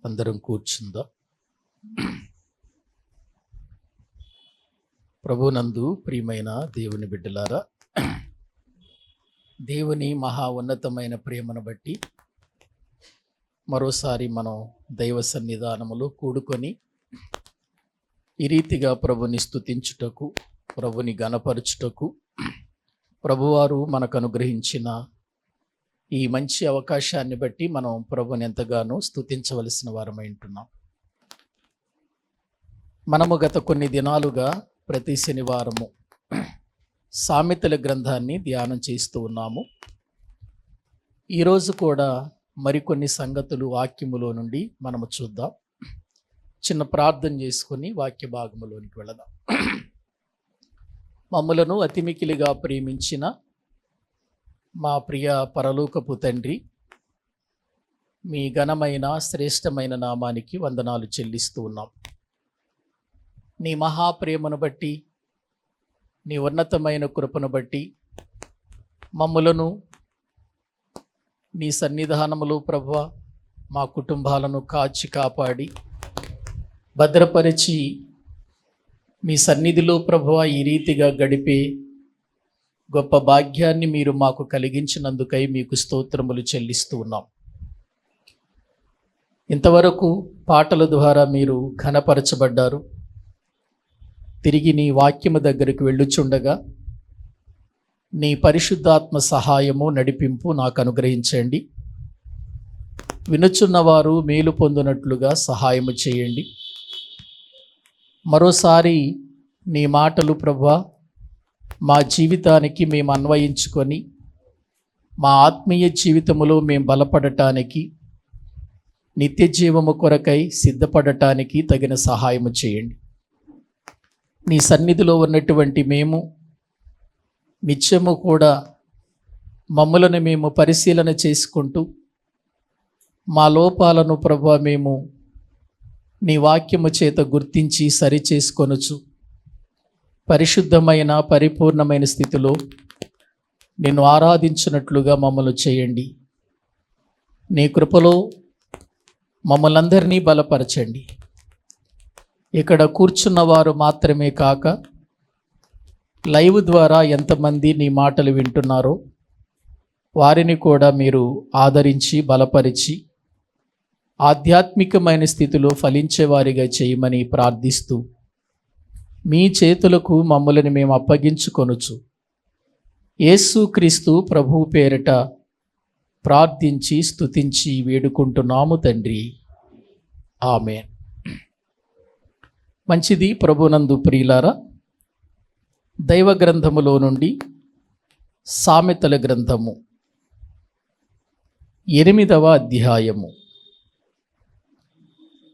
అందరం కూర్చుందాం. ప్రభునందు ప్రియమైన దేవుని బిడ్డలారా, దేవుని మహా ఉన్నతమైన ప్రేమను బట్టి మరోసారి మనం దైవ సన్నిధానములో కూడుకొని ఈ రీతిగా ప్రభుని స్తుతించుటకు, ప్రభుని గణపరచుటకు ప్రభువారు మనకు అనుగ్రహించిన ఈ మంచి అవకాశాన్ని బట్టి మనం ప్రభుని ఎంతగానో స్తుతించవలసిన వారమై ఉంటున్నాం. మనము గత కొన్ని దినాలుగా ప్రతి శనివారము సామెతల గ్రంథాన్ని ధ్యానం చేస్తూ ఉన్నాము. ఈరోజు కూడా మరికొన్ని సంగతులు వాక్యములో నుండి మనము చూద్దాం. చిన్న ప్రార్థన చేసుకొని వాక్య భాగములోనికి వెళదాం. మమ్ములను అతిమికిలిగా ప్రేమించిన మా ప్రియ పరలోకపు తండ్రి, మీ ఘనమైన శ్రేష్టమైన నామానికి వందనాలు చెల్లిస్తూ ఉన్నాం. నీ మహాప్రేమను బట్టి, నీ ఉన్నతమైన కృపను బట్టి మమ్ములను నీ సన్నిధానములో ప్రభువా, మా కుటుంబాలను కాచి కాపాడి భద్రపరిచి మీ సన్నిధిలో ప్రభువా ఈ రీతిగా గడిపే గొప్ప భాగ్యాన్ని మీరు మాకు కలిగించినందుకై మీకు స్తోత్రములు చెల్లిస్తూ ఉన్నాం. ఇంతవరకు పాటల ద్వారా మీరు ఘనపరచబడ్డారు. తిరిగి నీ వాక్యము దగ్గరికి వెళ్ళుచుండగా నీ పరిశుద్ధాత్మ సహాయము, నడిపింపు నాకు అనుగ్రహించండి. వినుచున్నవారు మేలు పొందినట్లుగా సహాయము చేయండి. మరోసారి నీ మాటలు ప్రభువా మా జీవితానికి మేము అన్వయించుకొని మా ఆత్మీయ జీవితములో మేము బలపడటానికి, నిత్య జీవము కొరకై సిద్ధపడటానికి తగిన సహాయము చేయండి. నీ సన్నిధిలో ఉన్నటువంటి మేము నిత్యము కూడా మమ్ములను మేము పరిశీలన చేసుకుంటూ మా లోపాలను ప్రభువా మేము నీ వాక్యము చేత గుర్తించి సరిచేసుకొనుచు పరిశుద్ధమైన పరిపూర్ణమైన స్థితిలో నిన్ను ఆరాధించినట్లుగా మమ్మల్ని చేయండి. నీ కృపలో మమ్మల్ని అందరినీ బలపరచండి. ఇక్కడ కూర్చున్న వారు మాత్రమే కాక లైవ్ ద్వారా ఎంతమంది నీ మాటలు వింటున్నారో వారిని కూడా మీరు ఆదరించి బలపరిచి ఆధ్యాత్మికమైన స్థితిలో ఫలించేవారిగా చేయమని ప్రార్థిస్తూ మీ చేతులకు మమ్మల్ని మేము అప్పగించుకొనుచు యేసుక్రీస్తు ప్రభువు పేరిట ప్రార్థించి స్తుతించి వేడుకుంటున్నాము తండ్రి, ఆమేన్. మంచిది. ప్రభునందు ప్రియులారా, దైవ గ్రంథములో నుండి సామెతల గ్రంథము 8వ అధ్యాయము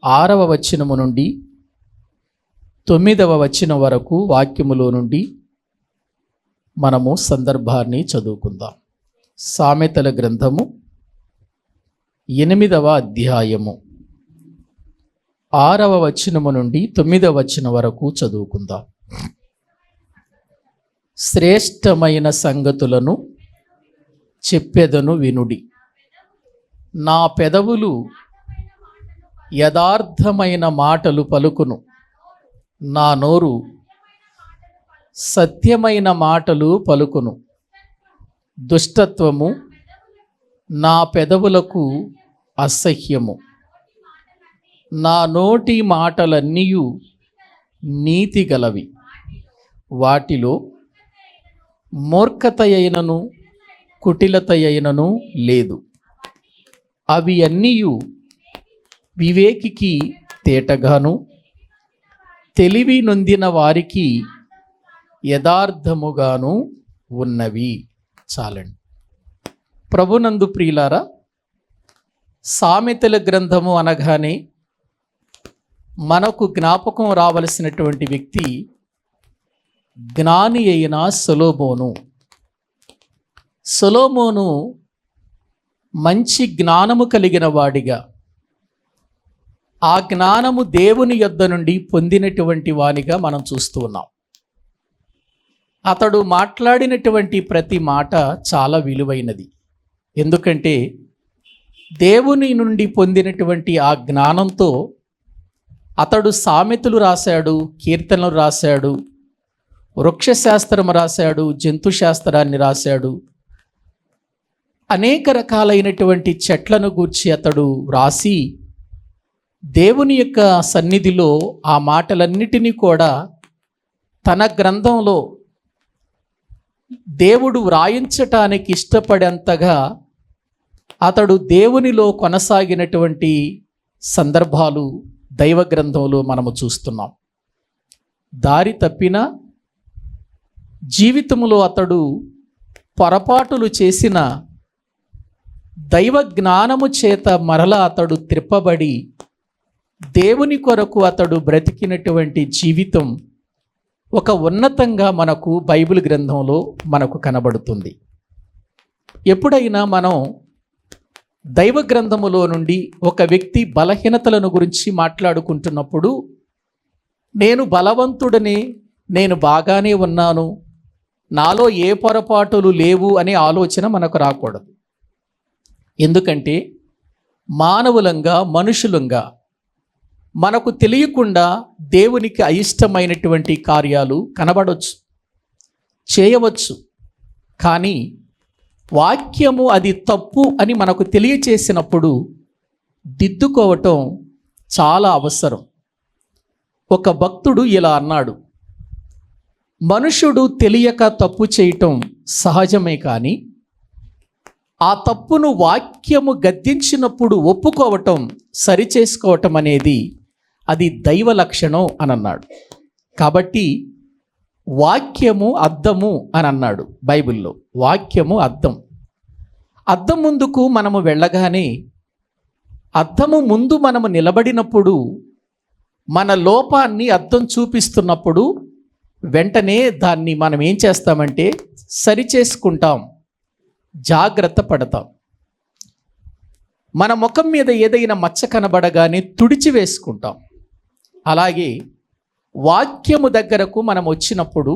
6వ వచనము నుండి 9వ వచనం వరకు వాక్యములో నుండి మనము సందర్భాన్ని చదువుకుందాం. సామెతల గ్రంథము 8వ అధ్యాయము 6వ వచనము నుండి 9వ వచనం వరకు చదువుకుందాం. శ్రేష్టమైన సంగతులను చెప్పెదను వినుడి. నా పెదవులు యథార్థమైన మాటలు పలుకును. నా నోరు సత్యమైన మాటలు పలుకును. దుష్టత్వము నా పెదవులకు అసహ్యము. నా నోటి మాటలన్నీయు నీతి గలవి. వాటిలో మూర్ఖత అయినను కుటిలత అయినను లేదు. అవి అన్నీయు వివేకికి తేటగాను, తెలివి నొందిన వారికి యథార్థముగాను ఉన్నవి. చాలండి. ప్రభునందు ప్రియులారా, సామెతల గ్రంథము అనగానే మనకు జ్ఞాపకం రావలసినటువంటి వ్యక్తి జ్ఞాని అయిన సొలొమోను. సొలొమోను మంచి జ్ఞానము కలిగిన వాడిగా, ఆ జ్ఞానము దేవుని యొద్ద నుండి పొందినటువంటి వానిగా మనం చూస్తూ ఉన్నాం. అతడు మాట్లాడినటువంటి ప్రతి మాట చాలా విలువైనది. ఎందుకంటే దేవుని నుండి పొందినటువంటి ఆ జ్ఞానంతో అతడు సామెతలు రాశాడు, కీర్తనలు రాశాడు, వృక్షశాస్త్రం రాశాడు, జంతు శాస్త్రాన్ని రాశాడు. అనేక రకాలైనటువంటి చెట్లను గూర్చి అతడు రాసి దేవుని యొక్క సన్నిధిలో ఆ మాటలన్నిటినీ కూడా తన గ్రంథంలో దేవుడు వ్రాయించటానికి ఇష్టపడేంతగా అతడు దేవునిలో కొనసాగినటువంటి సందర్భాలు దైవ గ్రంథంలో మనము చూస్తున్నాం. దారి తప్పిన జీవితంలో అతడు పొరపాటులు చేసిన దైవ జ్ఞానము చేత మరలా అతడు త్రిప్పబడి దేవుని కొరకు అతడు బ్రతికినటువంటి జీవితం ఒక ఉన్నతంగా మనకు బైబిల్ గ్రంథంలో మనకు కనబడుతుంది. ఎప్పుడైనా మనం దైవ గ్రంథములో నుండి ఒక వ్యక్తి బలహీనతలను గురించి మాట్లాడుకుంటున్నప్పుడు నేను బలవంతుడని, నేను బాగానే ఉన్నాను, నాలో ఏ పొరపాటులు లేవు అనే ఆలోచన మనకు రాకూడదు. ఎందుకంటే మానవులంగా, మనుషులంగా మనకు తెలియకుండా దేవునికి అయిష్టమైనటువంటి కార్యాలు కనబడవచ్చు, చేయవచ్చు. కానీ వాక్యము అది తప్పు అని మనకు తెలియచేసినప్పుడు దిద్దుకోవటం చాలా అవసరం. ఒక భక్తుడు ఇలా అన్నాడు, మనుషుడు తెలియక తప్పు చేయటం సహజమే, కానీ ఆ తప్పును వాక్యము గద్దించినప్పుడు ఒప్పుకోవటం, సరిచేసుకోవటం అనేది అది దైవ లక్షణం అని అన్నాడు. కాబట్టి వాక్యము అద్దము అని అన్నాడు బైబిల్లో. వాక్యము అద్దం. అద్దం ముందుకు మనము వెళ్ళగానే, అద్దము ముందు మనము నిలబడినప్పుడు, మన లోపాన్ని అద్దం చూపిస్తున్నప్పుడు వెంటనే దాన్ని మనం ఏం చేస్తామంటే సరిచేసుకుంటాం, జాగ్రత్త పడతాం. మన ముఖం మీద ఏదైనా మచ్చ కనబడగానే తుడిచి వేసుకుంటాం. అలాగే వాక్యము దగ్గరకు మనం వచ్చినప్పుడు,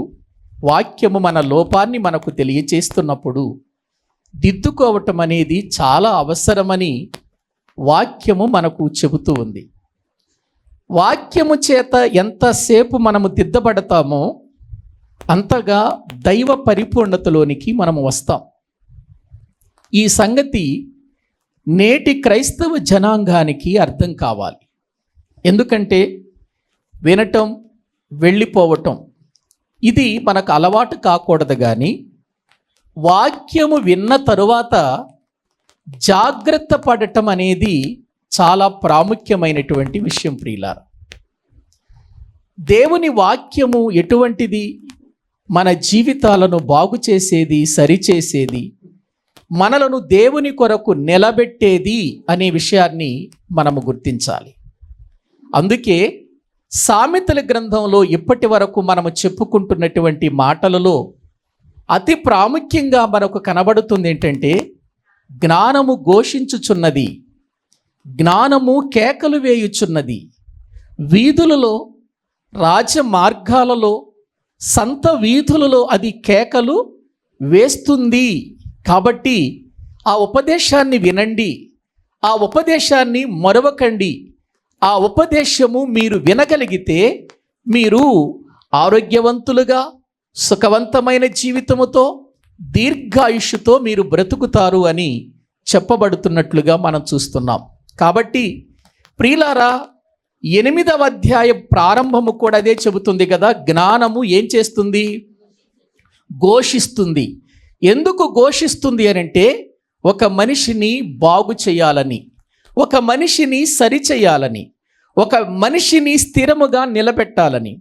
వాక్యము మన లోపాన్ని మనకు తెలియచేస్తున్నప్పుడు దిద్దుకోవటం అనేది చాలా అవసరమని వాక్యము మనకు చెబుతూ ఉంది. వాక్యము చేత ఎంతసేపు మనము దిద్దబడతామో అంతగా దైవ పరిపూర్ణతలోనికి మనము వస్తాం. ఈ సంగతి నేటి క్రైస్తవ జనాంగానికి అర్థం కావాలి. ఎందుకంటే వినటం, వెళ్ళిపోవటం ఇది మనకు అలవాటు కాకూడదు. కానీ వాక్యము విన్న తరువాత జాగ్రత్త పడటం అనేది చాలా ప్రాముఖ్యమైనటువంటి విషయం. ప్రియులారా, దేవుని వాక్యము ఎటువంటిది? మన జీవితాలను బాగు చేసేది, సరిచేసేది, మనలను దేవుని కొరకు నిలబెట్టేది అనే విషయాన్ని మనము గుర్తించాలి. అందుకే సామెతల గ్రంథంలో ఇప్పటి వరకు మనము చెప్పుకుంటున్నటువంటి మాటలలో అతి ప్రాముఖ్యంగా మనకు కనబడుతుంది ఏంటంటే, జ్ఞానము ఘోషించుచున్నది, జ్ఞానము కేకలు వేయుచున్నది, వీధులలో, రాజమార్గాలలో, సంత వీధులలో అది కేకలు వేస్తుంది. కాబట్టి ఆ ఉపదేశాన్ని వినండి, ఆ ఉపదేశాన్ని మరవకండి. ఆ ఉపదేశము మీరు వినగలిగితే మీరు ఆరోగ్యవంతులుగా, సుఖవంతమైన జీవితముతో, దీర్ఘాయుష్యుతో మీరు బ్రతుకుతారు అని చెప్పబడుతున్నట్లుగా మనం చూస్తున్నాం. కాబట్టి ప్రియులారా, 8వ అధ్యాయం ప్రారంభము కూడా అదే చెబుతుంది కదా, జ్ఞానము ఏం చేస్తుంది? ఘోషిస్తుంది. ఎందుకు ఘోషిస్తుంది అనంటే, ఒక మనిషిని బాగు చేయాలని, ఒక మనిషిని సరిచేయాలని, ఒక మనిషిని స్థిరముగా నిలబెట్టాలని,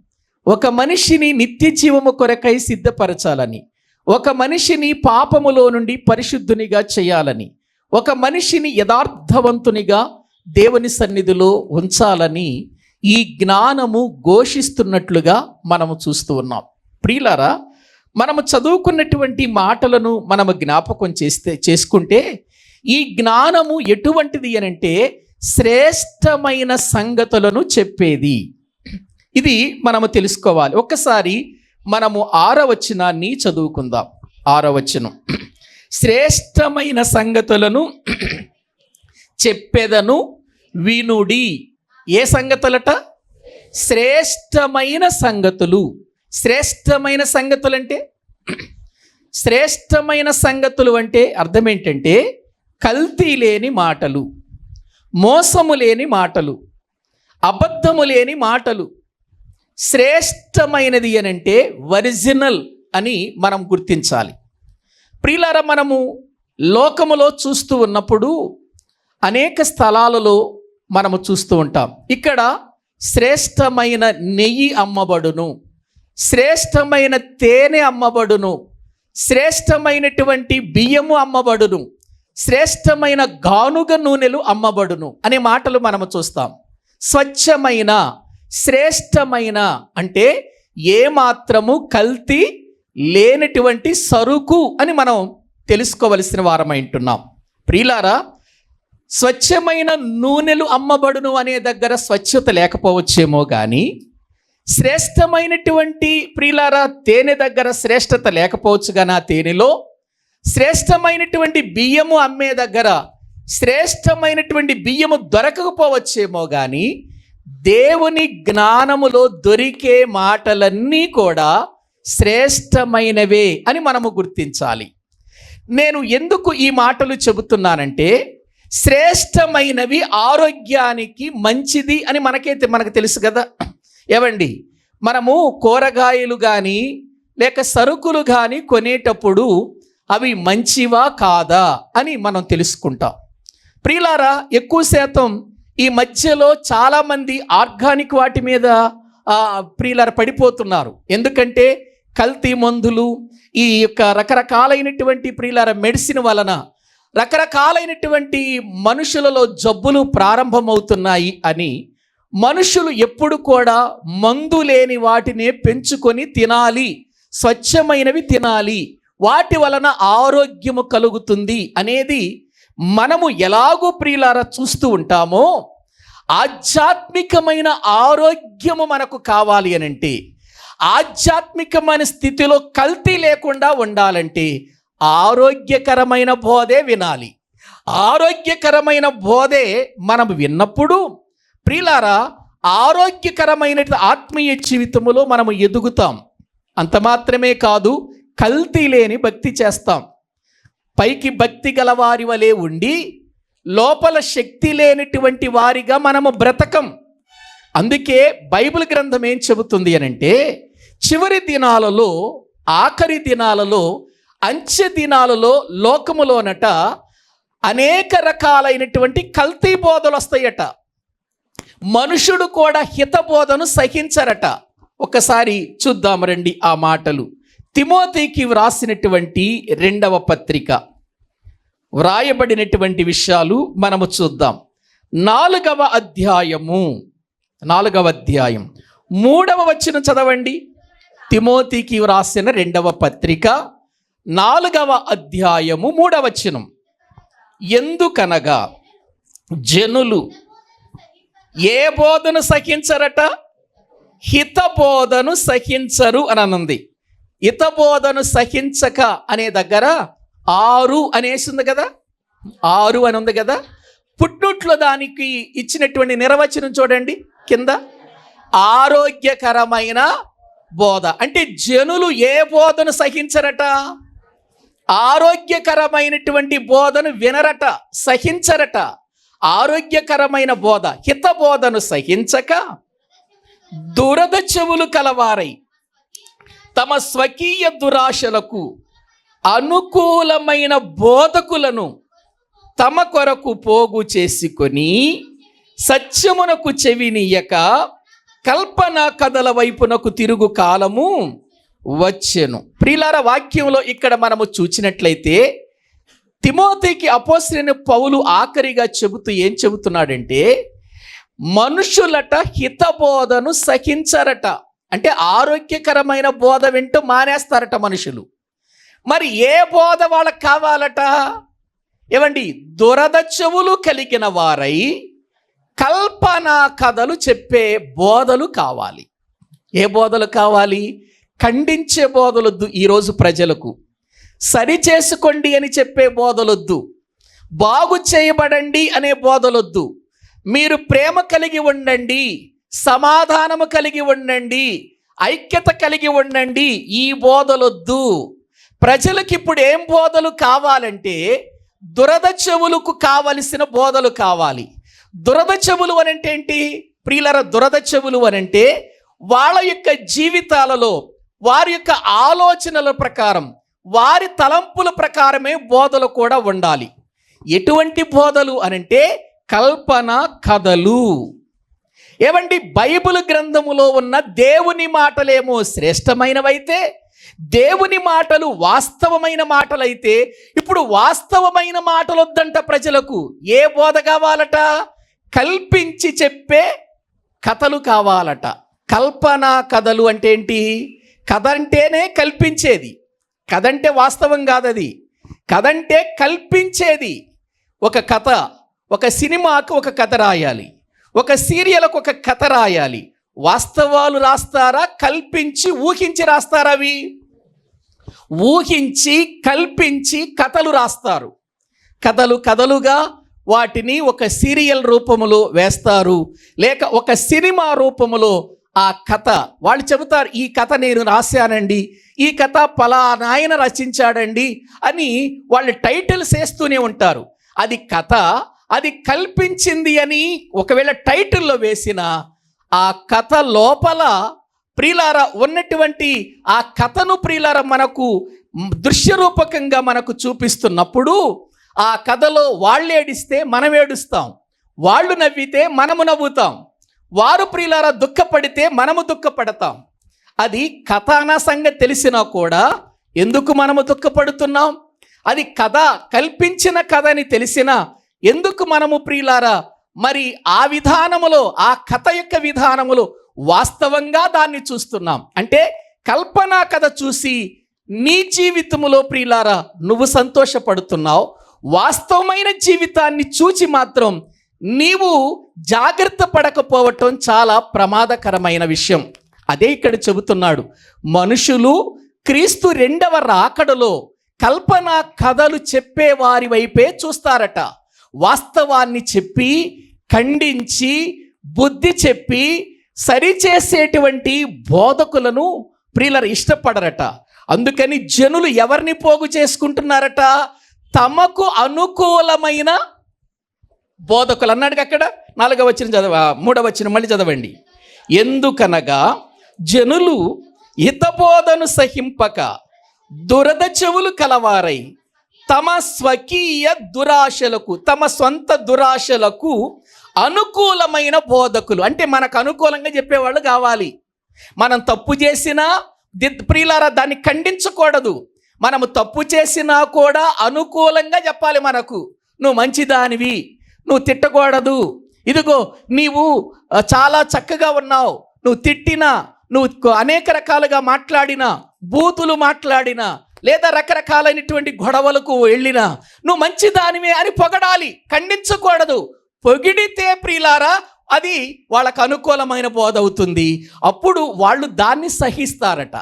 ఒక మనిషిని నిత్య జీవము కొరకై సిద్ధపరచాలని, ఒక మనిషిని పాపములో నుండి పరిశుద్ధునిగా చేయాలని, ఒక మనిషిని యథార్థవంతునిగా దేవుని సన్నిధిలో ఉంచాలని ఈ జ్ఞానము ఘోషిస్తున్నట్లుగా మనము చూస్తూ ఉన్నాం. ప్రియులారా, మనము చదువుకున్నటువంటి మాటలను మనము జ్ఞాపకం చేసుకుంటే ఈ జ్ఞానము ఎటువంటిది అనంటే శ్రేష్టమైన సంగతులను చెప్పేది. ఇది మనము తెలుసుకోవాలి. ఒక్కసారి మనము 6వ వచనాన్ని చదువుకుందాం. 6వ వచనం, శ్రేష్టమైన సంగతులను చెప్పెదను వినుడి. ఏ సంగతులట? శ్రేష్టమైన సంగతులు. శ్రేష్టమైన సంగతులు అంటే శ్రేష్టమైన సంగతులు అంటే అర్థం ఏంటంటే కల్తీ లేని మాటలు, మోసము లేని మాటలు, అబద్ధము లేని మాటలు. శ్రేష్టమైనది అనంటే ఒరిజినల్ అని మనం గుర్తించాలి. ప్రియులారా, మనము లోకములో చూస్తూ ఉన్నప్పుడు అనేక స్థలాలలో మనము చూస్తూ ఉంటాం. ఇక్కడ శ్రేష్టమైన నెయ్యి అమ్మబడును, శ్రేష్టమైన తేనె అమ్మబడును, శ్రేష్టమైనటువంటి బియ్యము అమ్మబడును, శ్రేష్టమైన గానుగ నూనెలు అమ్మబడును అనే మాటలు మనము చూస్తాం. స్వచ్ఛమైన, శ్రేష్టమైన అంటే ఏమాత్రము కల్తీ లేనటువంటి సరుకు అని మనం తెలుసుకోవలసిన వారమై ఉంటున్నాం. ప్రియులారా, స్వచ్ఛమైన నూనెలు అమ్మబడును అనే దగ్గర స్వచ్ఛత లేకపోవచ్చేమో కానీ, శ్రేష్టమైనటువంటి ప్రియులారా తేనె దగ్గర శ్రేష్టత లేకపోవచ్చు కానీ ఆ తేనెలో, శ్రేష్టమైనటువంటి బియ్యము అమ్మే దగ్గర శ్రేష్టమైనటువంటి బియ్యము దొరకకపోవచ్చేమో కానీ, దేవుని జ్ఞానములో దొరికే మాటలన్నీ కూడా శ్రేష్టమైనవే అని మనము గుర్తించాలి. నేను ఎందుకు ఈ మాటలు చెబుతున్నానంటే, శ్రేష్టమైనవి ఆరోగ్యానికి మంచిది అని మనకు తెలుసు కదా. ఏవండి, మనము కూరగాయలు కానీ లేక సరుకులు కానీ కొనేటప్పుడు అవి మంచివా కాదా అని మనం తెలుసుకుంటాం. ప్రియులారా, ఎక్కువ శాతం ఈ మధ్యలో చాలామంది ఆర్గానిక్ వాటి మీద ప్రియులారా పడిపోతున్నారు. ఎందుకంటే కల్తీ మందులు, ఈ యొక్క రకరకాలైనటువంటి ప్రియులారా మెడిసిన్ వలన రకరకాలైనటువంటి మనుషులలో జబ్బులు ప్రారంభమవుతున్నాయి అని మనుషులు ఎప్పుడు కూడా మందు లేని వాటినే పెంచుకొని తినాలి, స్వచ్ఛమైనవి తినాలి, వాటి వలన ఆరోగ్యము కలుగుతుంది అనేది మనము ఎలాగో ప్రియులారా చూస్తూ ఉంటామో, ఆధ్యాత్మికమైన ఆరోగ్యము మనకు కావాలి అనంటే, ఆధ్యాత్మికమైన స్థితిలో కల్తీ లేకుండా ఉండాలంటే ఆరోగ్యకరమైన బోధే వినాలి. ఆరోగ్యకరమైన బోధే మనం విన్నప్పుడు ప్రియులారా ఆరోగ్యకరమైన ఆత్మీయ జీవితంలో మనము ఎదుగుతాం. అంత మాత్రమే కాదు, కల్తీ లేని భక్తి చేస్తాం. పైకి భక్తి గల వారి వలె ఉండి లోపల శక్తి లేనటువంటి వారిగా మనము బ్రతకం. అందుకే బైబిల్ గ్రంథం ఏం చెబుతుంది అనంటే, చివరి దినాలలో, ఆఖరి దినాలలో, అంచె దినాలలో లోకములోనట అనేక రకాలైనటువంటి కల్తీ బోధలు వస్తాయట. మనుషుడు కూడా హితబోధను సహించరట. ఒకసారి చూద్దాం రండి ఆ మాటలు. తిమోతికి వ్రాసినటువంటి 2వ పత్రిక వ్రాయబడినటువంటి విషయాలు మనము చూద్దాం. 4వ అధ్యాయం 3వ వచనం చదవండి. తిమోతికి వ్రాసిన 2వ పత్రిక 4వ అధ్యాయము 3వ వచనం. ఎందుకనగా జనులు ఏ బోధను సహించరట? హితబోధను సహించరు అని అనుంది. హితబోధను సహించక అనే దగ్గర 6 అనేసి ఉంది కదా, 6 అని ఉంది కదా. పుట్టుట్లో దానికి ఇచ్చినటువంటి నిర్వచనం చూడండి కింద. ఆరోగ్యకరమైన బోధ అంటే జనులు ఏ బోధను సహించరట? ఆరోగ్యకరమైనటువంటి బోధను వినరట, సహించరట. ఆరోగ్యకరమైన బోధ, హితబోధను సహించక దురద చెవులు కలవారై తమ స్వకీయ దురాశలకు అనుకూలమైన బోధకులను తమ కొరకు పోగు చేసుకొని సత్యమునకు చెవినీయక కల్పన కథల వైపునకు తిరుగు కాలము వచ్చెను. ప్రియులారా, వాక్యంలో ఇక్కడ మనము చూచినట్లయితే తిమోతికి అపోస్తలుడైన పౌలు ఆఖరిగా చెబుతూ ఏం చెబుతున్నాడంటే, మనుషులట హితబోధను సహించరట. అంటే ఆరోగ్యకరమైన బోధ వింటూ మానేస్తారట మనుషులు. మరి ఏ బోధ వాళ్ళకి కావాలట? ఏమండి, దురద చెవులు కలిగిన వారై కల్పనా కథలు చెప్పే బోధలు కావాలి. ఏ బోధలు కావాలి? ఖండించే బోధలొద్దు. ఈరోజు ప్రజలకు సరి చేసుకోండి అని చెప్పే బోధలొద్దు. బాగు చేయబడండి అనే బోధలొద్దు. మీరు ప్రేమ కలిగి ఉండండి, సమాధానము కలిగి ఉండండి, ఐక్యత కలిగి ఉండండి, ఈ బోధలొద్దు. ప్రజలకు ఇప్పుడు ఏం బోధలు కావాలంటే దురద చెవులకు కావలసిన బోధలు కావాలి. దురద చెవులు అనంటే ఏంటి ప్రియులారా? దురద చెవులు అనంటే వాళ్ళ యొక్క జీవితాలలో వారి యొక్క ఆలోచనల ప్రకారం, వారి తలంపుల ప్రకారమే బోధలు కూడా ఉండాలి. ఎటువంటి బోధలు అనంటే కల్పన కథలు. ఏమండి, బైబిల్ గ్రంథములో ఉన్న దేవుని మాటలేమో శ్రేష్టమైనవైతే, దేవుని మాటలు వాస్తవమైన మాటలైతే, ఇప్పుడు వాస్తవమైన మాటలు వద్దంట ప్రజలకు. ఏ బోధ కావాలట? కల్పించి చెప్పే కథలు కావాలట. కల్పన కథలు అంటే ఏంటి? కథ అంటేనే కల్పించేది. కథ అంటే వాస్తవం కాదది. కథ అంటే కల్పించేది. ఒక కథ, ఒక సినిమాకు ఒక కథ రాయాలి, ఒక సీరియల్కు ఒక కథ రాయాలి. వాస్తవాలు రాస్తారా, కల్పించి ఊహించి రాస్తారా? అవి ఊహించి కల్పించి కథలు రాస్తారు. కథలు కథలుగా వాటిని ఒక సీరియల్ రూపములో వేస్తారు, లేక ఒక సినిమా రూపములో ఆ కథ వాళ్ళు చెబుతారు. ఈ కథ నేను రాశానండి, ఈ కథ పలానాయన రచించాడండి అని వాళ్ళు టైటిల్స్ వేస్తూనే ఉంటారు. అది కథ, అది కల్పించింది అని ఒకవేళ టైటిల్లో వేసిన ఆ కథ లోపల ప్రియులారా ఉన్నటువంటి ఆ కథను ప్రియులారా మనకు దృశ్యరూపకంగా మనకు చూపిస్తున్నప్పుడు ఆ కథలో వాళ్ళు ఏడిస్తే మనం ఏడుస్తాం, వాళ్ళు నవ్వితే మనము నవ్వుతాం, వారు ప్రియులారా దుఃఖపడితే మనము దుఃఖపడతాం. అది కథ అన్న సంగతి తెలిసినా కూడా ఎందుకు మనము దుఃఖపడుతున్నాం? అది కథ, కల్పించిన కథ అని తెలిసినా ఎందుకు మనము ప్రియులారా మరి ఆ విధానములో, ఆ కథ యొక్క విధానములో వాస్తవంగా దాన్ని చూస్తున్నాం? అంటే కల్పనా కథ చూసి నీ జీవితములో ప్రియులారా నువ్వు సంతోషపడుతున్నావు. వాస్తవమైన జీవితాన్ని చూచి మాత్రం నీవు జాగ్రత్త పడకపోవటం చాలా ప్రమాదకరమైన విషయం. అదే ఇక్కడ చెబుతున్నాడు. మనుషులు క్రీస్తు రెండవ రాకడలో కల్పనా కథలు చెప్పే వారి వైపే చూస్తారట. వాస్తవాన్ని చెప్పి, ఖండించి, బుద్ధి చెప్పి సరిచేసేటువంటి బోధకులను ప్రియులరు ఇష్టపడరట. అందుకని జనులు ఎవరిని పోగు చేసుకుంటున్నారట? తమకు అనుకూలమైన బోధకులు అన్నాడు అక్కడ. 4వ వచనం చదవ, 3వ వచనం మళ్ళీ చదవండి. ఎందుకనగా జనులు హితబోధను సహింపక దురద చెవులు కలవారై తమ స్వకీయ దురాశలకు, తమ సొంత దురాశలకు అనుకూలమైన బోధకులు, అంటే మనకు అనుకూలంగా చెప్పేవాళ్ళు కావాలి. మనం తప్పు చేసినా ప్రియులారా దాన్ని ఖండించకూడదు. మనము తప్పు చేసినా కూడా అనుకూలంగా చెప్పాలి మనకు. నువ్వు మంచిదానివి, నువ్వు తిట్టకూడదు, ఇదిగో నీవు చాలా చక్కగా ఉన్నావు, నువ్వు తిట్టినా, నువ్వు అనేక రకాలుగా మాట్లాడినా, బూతులు మాట్లాడినా, లేదా రకరకాలైనటువంటి గొడవలకు వెళ్ళినా నువ్వు మంచిదానివే అని పొగడాలి, ఖండించకూడదు. పొగిడితే ప్రియులారా అది వాళ్ళకు అనుకూలమైన బోధ అవుతుంది. అప్పుడు వాళ్ళు దాన్ని సహిస్తారట.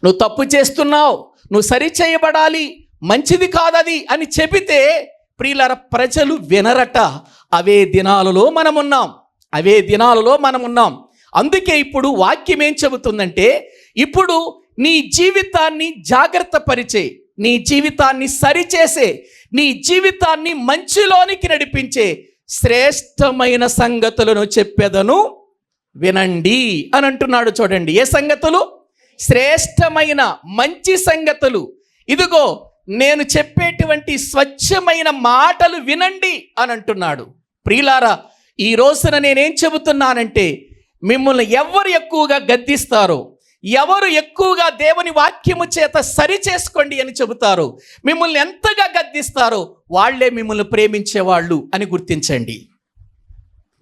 నువ్వు తప్పు చేస్తున్నావు, నువ్వు సరి చేయబడాలి, మంచిది కాదది అని చెబితే ప్రియులారా ప్రజలు వినరట. అవే దినాలలో మనమున్నాం. అందుకే ఇప్పుడు వాక్యం ఏం చెబుతుందంటే, ఇప్పుడు నీ జీవితాన్ని జాగ్రత్త పరిచే, నీ జీవితాన్ని సరిచేసే, నీ జీవితాన్ని మంచిలోనికి నడిపించే శ్రేష్టమైన సంగతులను చెప్పేదను వినండి అని అంటున్నాడు. చూడండి, ఏ సంగతులు? శ్రేష్టమైన మంచి సంగతులు. ఇదిగో నేను చెప్పేటువంటి స్వచ్ఛమైన మాటలు వినండి అని అంటున్నాడు. ప్రియులారా, ఈ రోజున నేనేం చెబుతున్నానంటే, మిమ్మల్ని ఎవరు ఎక్కువగా గద్దిస్తారో, ఎవరు ఎక్కువగా దేవుని వాక్యము చేత సరి చేసుకోండి అని చెబుతారో, మిమ్మల్ని ఎంతగా గద్దిస్తారో వాళ్లే మిమ్మల్ని ప్రేమించేవాళ్ళు అని గుర్తించండి.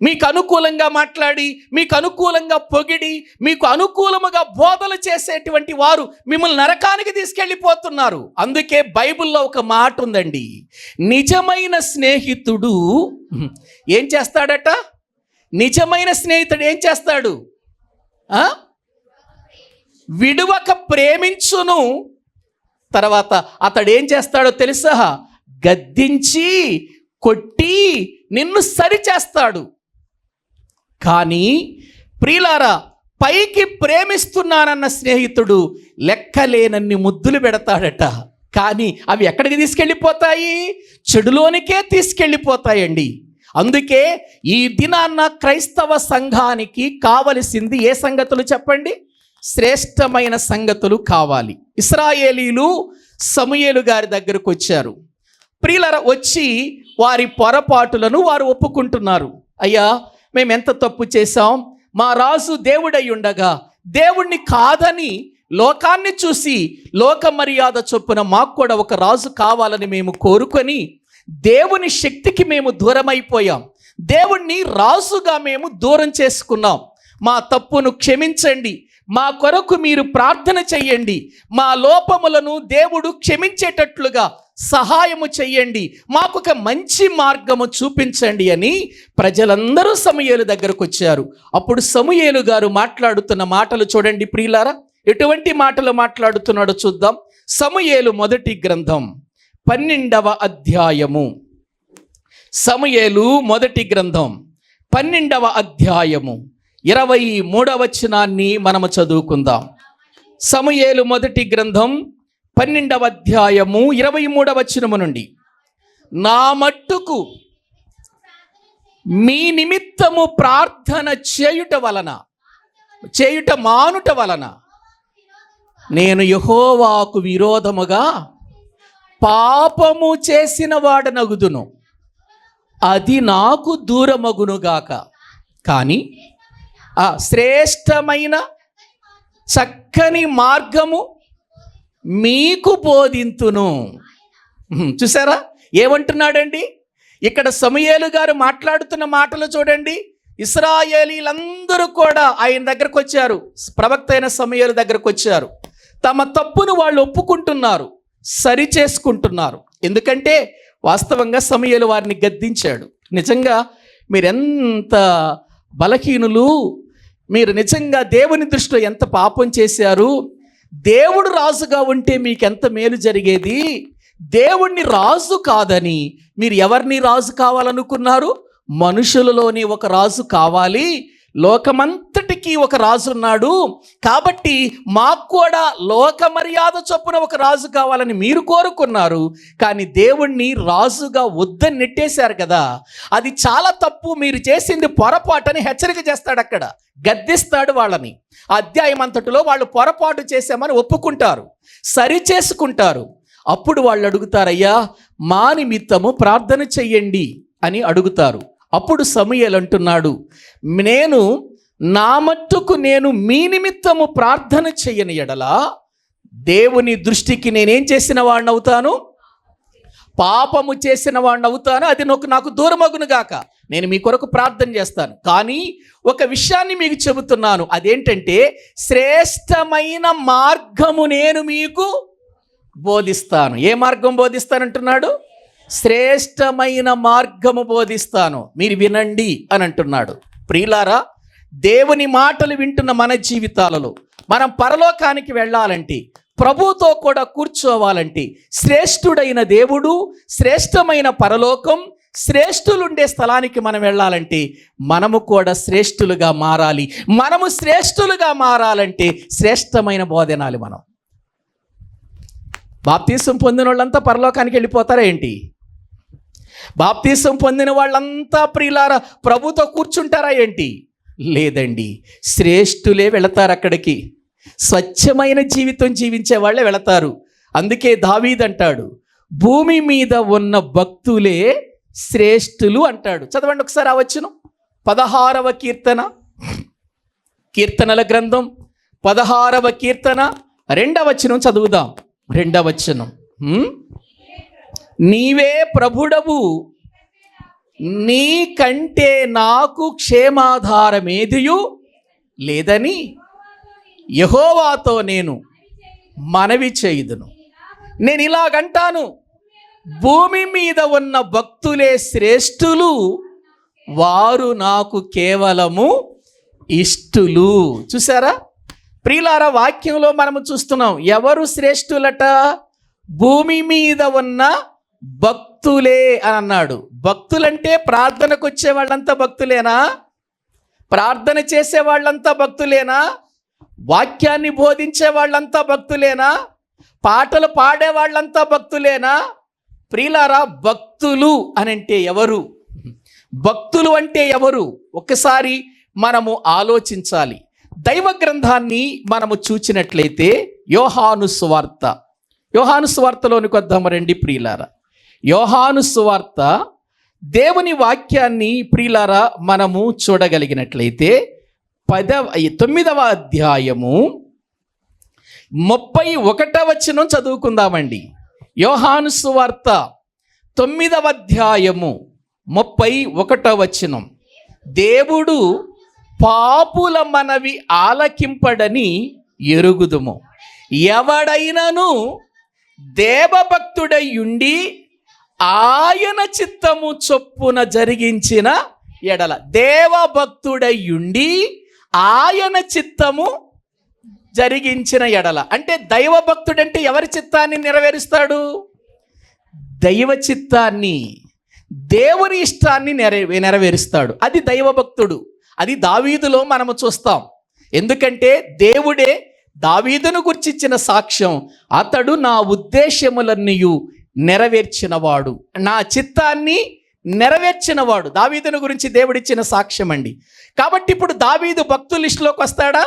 మీకు అనుకూలంగా మాట్లాడి, మీకు అనుకూలంగా పొగిడి, మీకు అనుకూలముగా బోధలు చేసేటువంటి వారు మిమ్మల్ని నరకానికి తీసుకెళ్ళిపోతున్నారు. అందుకే బైబిల్లో ఒక మాట ఉందండి, నిజమైన స్నేహితుడు ఏం చేస్తాడట? నిజమైన స్నేహితుడు ఏం చేస్తాడు? విడువక ప్రేమించును. తర్వాత అతడు ఏం చేస్తాడో తెలుసా? గద్దించి కొట్టి నిన్ను సరిచేస్తాడు. కానీ ప్రియులారా, పైకి ప్రేమిస్తున్నానన్న స్నేహితుడు లెక్కలేనన్ని ముద్దులు పెడతాడట. కానీ అవి ఎక్కడికి తీసుకెళ్ళిపోతాయి? చెడులోనికే తీసుకెళ్ళిపోతాయండి. అందుకే ఈ దినాన్న క్రైస్తవ సంఘానికి కావలసింది ఏ సంగతులు చెప్పండి? శ్రేష్టమైన సంగతులు కావాలి. ఇశ్రాయేలీలు సమూయేలు గారి దగ్గరకు వచ్చారు. ప్రియులారా, వచ్చి వారి పొరపాటులను వారు ఒప్పుకుంటున్నారు. అయ్యా, మేము ఎంత తప్పు చేశాం, మా రాజు దేవుడై ఉండగా దేవుణ్ణి కాదని లోకాన్ని చూసి లోక మర్యాద చొప్పున మాకు కూడా ఒక రాజు కావాలని మేము కోరుకొని దేవుని శక్తికి మేము దూరమైపోయాం. దేవుణ్ణి రాజుగా మేము దూరం చేసుకున్నాం. మా తప్పును క్షమించండి, మా కొరకు మీరు ప్రార్థన చెయ్యండి, మా లోపములను దేవుడు క్షమించేటట్లుగా సహాయము చెయ్యండి, మాకొక మంచి మార్గము చూపించండి అని ప్రజలందరూ సమూయేలు దగ్గరకు వచ్చారు. అప్పుడు సమూయేలు గారు మాట్లాడుతున్న మాటలు చూడండి ప్రియులారా. ఎటువంటి మాటలు మాట్లాడుతున్నాడో చూద్దాం. సమూయేలు మొదటి గ్రంథం 12వ అధ్యాయము. సమూయేలు మొదటి గ్రంథం 12వ అధ్యాయము 23వ వచనాన్ని మనము చదువుకుందాం. సమూయేలు మొదటి గ్రంథం 12వ అధ్యాయము 23వ వచనము నుండి, నా మట్టుకు మీ నిమిత్తము ప్రార్థన చేయుట మానుట వలన నేను యెహోవాకు విరోధముగా పాపము చేసిన వాడనగుదును, అది నాకు దూరమగునుగాక. కానీ శ్రేష్టమైన చక్కని మార్గము మీకు బోధింతును. చూసారా ఏమంటున్నాడండి? ఇక్కడ సమూయేలు గారు మాట్లాడుతున్న మాటలు చూడండి. ఇశ్రాయేలీలందరూ కూడా ఆయన దగ్గరకు వచ్చారు, ప్రవక్త అయిన సమూయేలు దగ్గరకు వచ్చారు. తమ తప్పును వాళ్ళు ఒప్పుకుంటున్నారు, సరి చేసుకుంటున్నారు. ఎందుకంటే వాస్తవంగా సమూయేలు వారిని గద్దించాడు. నిజంగా మీరెంత బలహీనులు, మీరు నిజంగా దేవుని దృష్టిలో ఎంత పాపం చేశారు, దేవుడు రాజుగా ఉంటే మీకెంత మేలు జరిగేది, దేవుణ్ణి రాజు కాదని మీరు ఎవరిని రాజు కావాలనుకున్నారు? మనుషులలోని ఒక రాజు కావాలి, లోకమంతటికి ఒక రాజు ఉన్నాడు, కాబట్టి మాకు కూడా లోక మర్యాద చొప్పున ఒక రాజు కావాలని మీరు కోరుకున్నారు. కానీ దేవుణ్ణి రాజుగా వద్దని నెట్టేశారు కదా, అది చాలా తప్పు, మీరు చేసింది పొరపాటని హెచ్చరిక చేస్తాడు. అక్కడ గద్దిస్తాడు వాళ్ళని. అధ్యాయం అంతటిలో వాళ్ళు పొరపాటు చేశామని ఒప్పుకుంటారు, సరి చేసుకుంటారు. అప్పుడు వాళ్ళు అడుగుతారు, అయ్యా మా నిమిత్తము ప్రార్థన చెయ్యండి అని అడుగుతారు. అప్పుడు సమూయేలు అంటున్నాడు, నేను నా మట్టుకు నేను మీ నిమిత్తము ప్రార్థన చెయ్యని ఎడలా దేవుని దృష్టికి నేనేం చేసిన వాడిని అవుతాను? పాపము చేసిన వాడిని అవుతాను, అది నాకు దూరమగును గాక. నేను మీ కొరకు ప్రార్థన చేస్తాను. కానీ ఒక విషయాన్ని మీకు చెబుతున్నాను, అదేంటంటే శ్రేష్టమైన మార్గము నేను మీకు బోధిస్తాను. ఏ మార్గం బోధిస్తానంటున్నాడు? శ్రేష్టమైన మార్గము బోధిస్తాను, మీరు వినండి అని అంటున్నాడు. ప్రియులారా, దేవుని మాటలు వింటున్న మన జీవితాలలో మనం పరలోకానికి వెళ్ళాలంటే, ప్రభుతో కూడా కూర్చోవాలంటే, శ్రేష్ఠుడైన దేవుడు, శ్రేష్టమైన పరలోకం, శ్రేష్ఠులుండే స్థలానికి మనం వెళ్ళాలంటే మనము కూడా శ్రేష్ఠులుగా మారాలి. మనము శ్రేష్ఠులుగా మారాలంటే శ్రేష్టమైన బోధనాలు. మనం బాప్తీసం పొందిన వాళ్ళంతా పరలోకానికి వెళ్ళిపోతారా ఏంటి? బాప్తీసం పొందిన వాళ్ళంతా ప్రియులారా ప్రభుతో కూర్చుంటారా ఏంటి? లేదండి, శ్రేష్ఠులే వెళతారు అక్కడికి. స్వచ్ఛమైన జీవితం జీవించే వాళ్ళే వెళతారు. అందుకే దావీదు అంటాడు, భూమి మీద ఉన్న భక్తులే శ్రేష్ఠులు అంటాడు. చదవండి ఒకసారి ఆ వచనం. 16వ కీర్తన, కీర్తనల గ్రంథం 16వ కీర్తన 2వ వచనం చదువుదాం. 2వ వచనం, నీవే ప్రభుడవు, నీ కంటే నాకు క్షేమాధారమేదియు లేదని యెహోవాతో నేను మనవి చేయుదును. నేను ఇలాగంటాను, భూమి మీద ఉన్న భక్తులే శ్రేష్ఠులు, వారు నాకు కేవలము ఇష్టులు. చూసారా ప్రియులారా, వాక్యంలో మనము చూస్తున్నాం ఎవరు శ్రేష్ఠులట? భూమి మీద ఉన్న భక్తులే అని అన్నాడు. భక్తులంటే ప్రార్థనకు వచ్చే వాళ్ళంతా భక్తులేనా? ప్రార్థన చేసే వాళ్ళంతా భక్తులేనా? వాక్యాన్ని బోధించే వాళ్ళంతా భక్తులేనా? పాటలు పాడే వాళ్ళంతా భక్తులేనా? ప్రియులారా, భక్తులు అనంటే ఎవరు? భక్తులు అంటే ఎవరు? ఒక్కసారి మనము ఆలోచించాలి. దైవ గ్రంథాన్ని మనము చూచినట్లయితే యోహాను సువార్తలోనికి వద్దాము రండి ప్రియులారా. యోహాను సువార్త దేవుని వాక్యాన్ని ప్రియులారా మనము చూడగలిగినట్లయితే 9వ అధ్యాయము 31వ వచనం చదువుకుందామండి. యోహాను సువార్త 9వ అధ్యాయము 31వ వచనం. దేవుడు పాపుల మనవి ఆలకింపడని ఎరుగుదుము, ఎవడైనను దేవభక్తుడై ఉండి ఆయన చిత్తము చొప్పున జరిగించిన ఎడల. దేవభక్తుడై ఉండి ఆయన చిత్తము జరిగించిన ఎడల అంటే దైవభక్తుడంటే ఎవరి చిత్తాన్ని నెరవేరుస్తాడు? దైవ చిత్తాన్ని, దేవుని ఇష్టాన్ని నెరవేరుస్తాడు. అది దైవభక్తుడు. అది దావీదులో మనము చూస్తాం. ఎందుకంటే దేవుడే దావీదును గుర్చిచ్చిన సాక్ష్యం, అతడు నా ఉద్దేశములన్నీయు నెరవేర్చినవాడు, నా చిత్తాన్ని నెరవేర్చినవాడు. దావీదును గురించి దేవుడిచ్చిన సాక్ష్యం అండి. కాబట్టి ఇప్పుడు దావీదు భక్తుల లిస్టులోకి వస్తాడా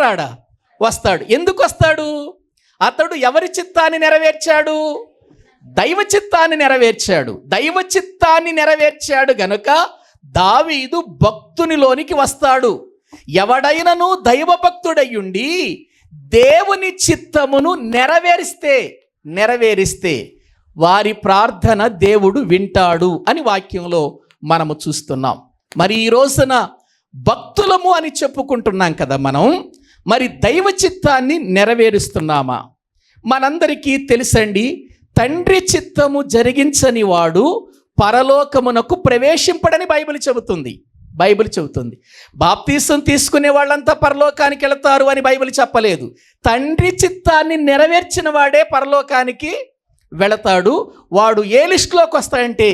రాడా? వస్తాడు. ఎందుకు వస్తాడు? అతడు ఎవరి చిత్తాన్ని నెరవేర్చాడు? దైవ చిత్తాన్ని నెరవేర్చాడు. దైవ చిత్తాన్ని నెరవేర్చాడు గనుక దావీదు భక్తునిలోనికి వస్తాడు. ఎవడైనను దైవ భక్తుడయ్యుండి దేవుని చిత్తమును నెరవేరిస్తే వారి ప్రార్థన దేవుడు వింటాడు అని వాక్యంలో మనము చూస్తున్నాం. మరి ఈ రోజున భక్తులము అని చెప్పుకుంటున్నాం కదా మనం. మరి దైవ చిత్తాన్ని నెరవేరుస్తున్నామా? మనందరికీ తెలుసండి, తండ్రి చిత్తము జరిగించని వాడు పరలోకమునకు ప్రవేశింపడని బైబిల్ చెబుతుంది. బాప్తీసం తీసుకునే వాళ్ళంతా పరలోకానికి వెళతారు అని బైబిల్ చెప్పలేదు. తండ్రి చిత్తాన్ని నెరవేర్చిన వాడే పరలోకానికి వెళతాడు. వాడు ఏ లిస్టులోకి వస్తాడంటే